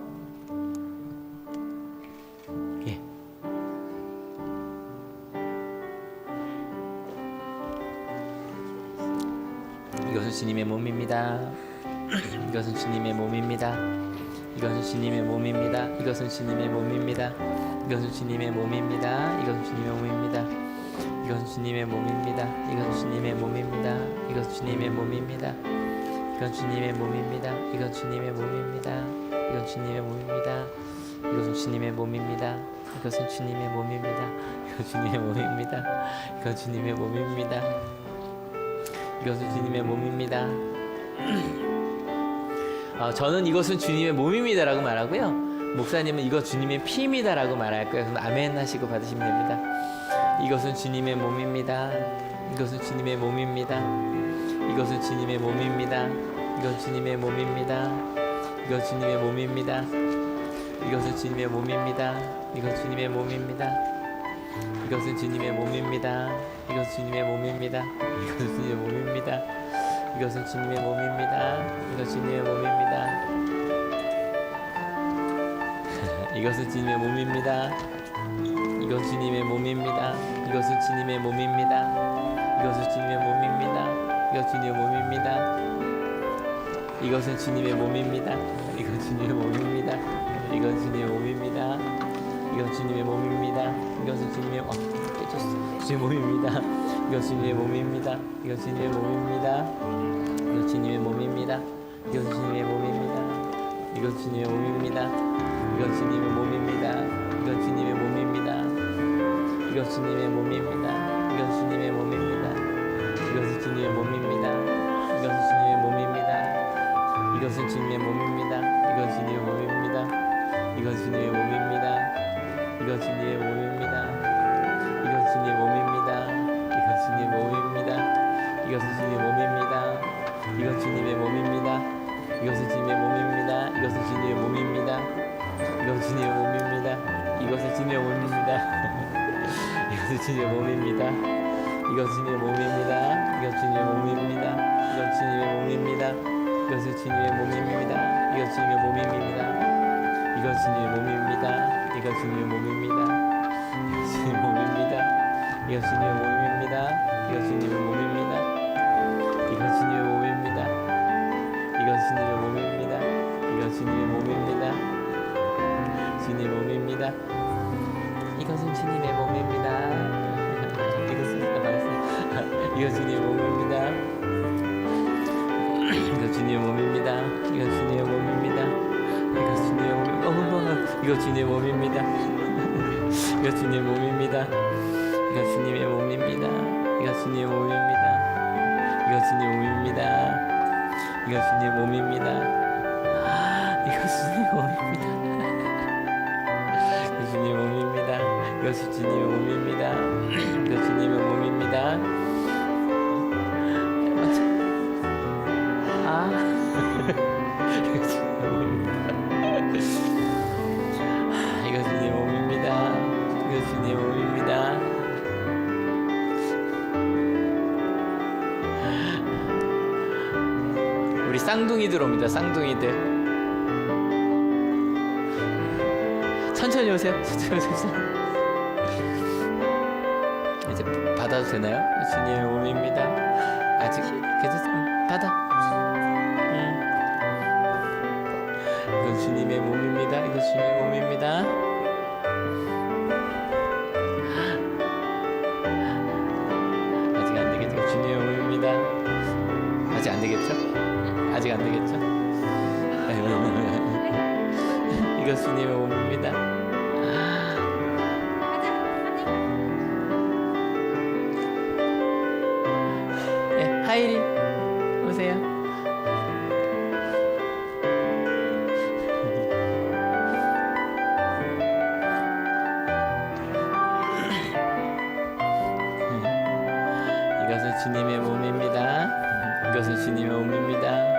예. 이것은 주님의 몸입니다. 이것은 주님의 몸입니다. 이것은 주님의 몸입니다. 이것은 주님의 몸입니다. 이것은 주님의 몸입니다. 이것은 주님의 몸입니다. 이것은 주님의 몸입니다. 이것은 주님의 몸입니다. 이것은 주님의 몸입니다. 이건 주님의 몸입니다. 이건 주님의 몸입니다. 이건 주님의 몸입니다. 이것은 주님의 몸입니다. 이것은 주님의 몸입니다. 이건 주님의 몸입니다. 이건 주님의 몸입니다. 이것은 주님의 몸입니다. 저는 이것은 주님의 몸입니다라고 말하고요. 목사님은 이거 주님의 피입니다라고 말할 거예요. 그럼 아멘 하시고 받으시면 됩니다. 이것은 주님의 몸입니다. 이것은 주님의 몸입니다. 이것은 주님의 몸입니다. 이건 주님의 몸입니다. 이건 주님의 몸입니다. 이것은 주님의 몸입니다. 이건 주님의 몸입니다. 이것은 주님의 몸입니다. 이것은 주님의 몸입니다. 이것은 주님의 몸입니다. 이것은 주님의 몸입니다. 이것은 주님의 몸입니다. 이것은 주님의 몸입니다. 이건 주님의 몸입니다. 이것은 주님의 몸입니다. 이것은 주님의 몸입니다. 이건 주님의 몸입니다. 이것은 주님의 몸입니다. 이건 주님의 몸입니다. 이건 주님의 몸입니다. 이건 주님의 몸입니다. 이것은 주님의 주님의 몸입니다. 이건 주님의 몸입니다. 이건 주님의 몸입니다. 이건 주님의 몸입니다. 이건 주님의 몸입니다. 이건 주님의 몸입니다. 이건 주님의 몸입니다. 이건 주님의 몸입니다. 이건 주님의 몸입니다. 이건 주님의 몸입니다. 이것은 주님의 몸입니다. 이것은 주님의 몸입니다. 이것은 주님의 몸입니다. 이건 주님의 몸입니다. 이건 주님의 몸입니다. 이건 주님의 몸입니다. 이건 주님의 몸입니다. 이건 주님의 몸입니다. 이것은 주님의 몸입니다. 이건 주님의 몸입니다. 이것은 주님의 몸입니다. 이것은 주님의 몸입니다. 이것은 주님의 몸입니다. 이것은 주님의 몸입니다. 이것은 주님의 몸입니다. 이것은 주님의 몸입니다. 이것은 주님의 몸입니다. 이것은 주님의 몸입니다. 이것은 주님의 몸입니다. 이것은 주님의 몸입니다. 이것은 주님의 몸입니다. 이것은 주님의 몸입니다. 주님의 몸입니다. 이것은 주님의 몸입니다. 이것은 주님의 몸입니다. 이것은 주님의 몸입니다. 이것은 주님의 몸입니다. 이것은 주님의 몸입니다. 주님의 몸입니다. 이것은 주님의 몸입니다. 이것은 주님의 몸입니다. 이거 주님의 몸입니다. 이거 주님의 몸입니다. 이거 주님의 몸입니다. 이거 주님의 몸입니다. 이거 주님의 몸입니다. 이거 주님의 몸입니다. 이거 주님의 몸입니다. 이거 주님의 몸입니다. 이거 주님의 몸입니다. 이거 주님의 몸입니다. 이거 주님의 몸입니다. 이것이 주님의 몸입니다. 이거 주님의 몸입니다. 이거 주님의 몸입니다. 이거 주님의 몸입니다. 이거 주님의 몸입니다. 우리 쌍둥이들 옵니다. 쌍둥이들. 천천히 오세요. 천천히 오세요. 이제 받아도 되나요? 주님의 몸입니다. 아직 괜찮습니다. 받아. 이건 주님의 몸입니다. 이건 주님의 몸입니다. 아직 안 되겠죠? 주님의 몸입니다. 아직 안 되겠죠? 아직 안 되겠죠? 이거 주님의 몸입니다. 네, 하이리 오세요. 이것은 주님의 몸입니다. 이것은 주님의 몸입니다.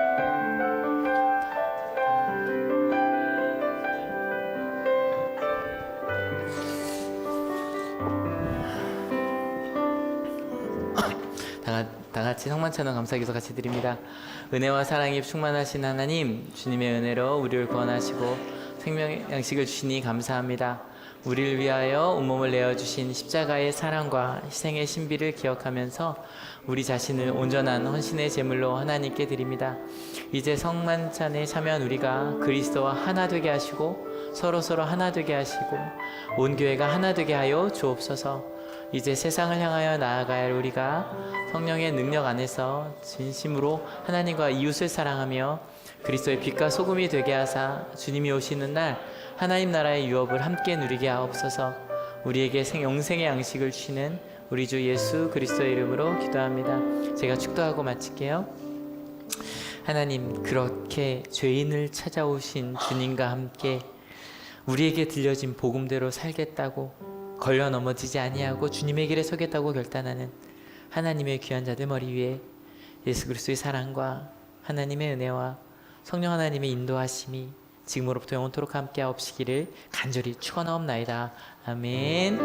다 같이 성만찬원 감사기도 같이 드립니다. 은혜와 사랑이 충만하신 하나님, 주님의 은혜로 우리를 구원하시고 생명의 양식을 주시니 감사합니다. 우리를 위하여 온몸을 내어주신 십자가의 사랑과 희생의 신비를 기억하면서 우리 자신을 온전한 헌신의 제물로 하나님께 드립니다. 이제 성만찬에 참여한 우리가 그리스도와 하나 되게 하시고 서로 하나 되게 하시고 온 교회가 하나 되게 하여 주옵소서. 이제 세상을 향하여 나아갈 우리가 성령의 능력 안에서 진심으로 하나님과 이웃을 사랑하며 그리스도의 빛과 소금이 되게 하사 주님이 오시는 날 하나님 나라의 유업을 함께 누리게 하옵소서. 우리에게 영생의 양식을 주시는 우리 주 예수 그리스도의 이름으로 기도합니다. 제가 축도하고 마칠게요. 하나님, 그렇게 죄인을 찾아오신 주님과 함께 우리에게 들려진 복음대로 살겠다고 걸려 넘어지지 아니하고 주님의 길에 서겠다고 결단하는 하나님의 귀한 자들 머리 위에 예수 그리스도의 사랑과 하나님의 은혜와 성령 하나님의 인도하심이 지금으로부터 영원토록 함께 하옵시기를 간절히 축원하옵나이다. 아멘.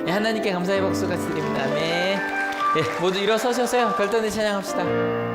네, 하나님께 감사의 박수 같이 드립니다. 아멘. 네, 모두 일어서셔서요. 결단을 찬양합시다.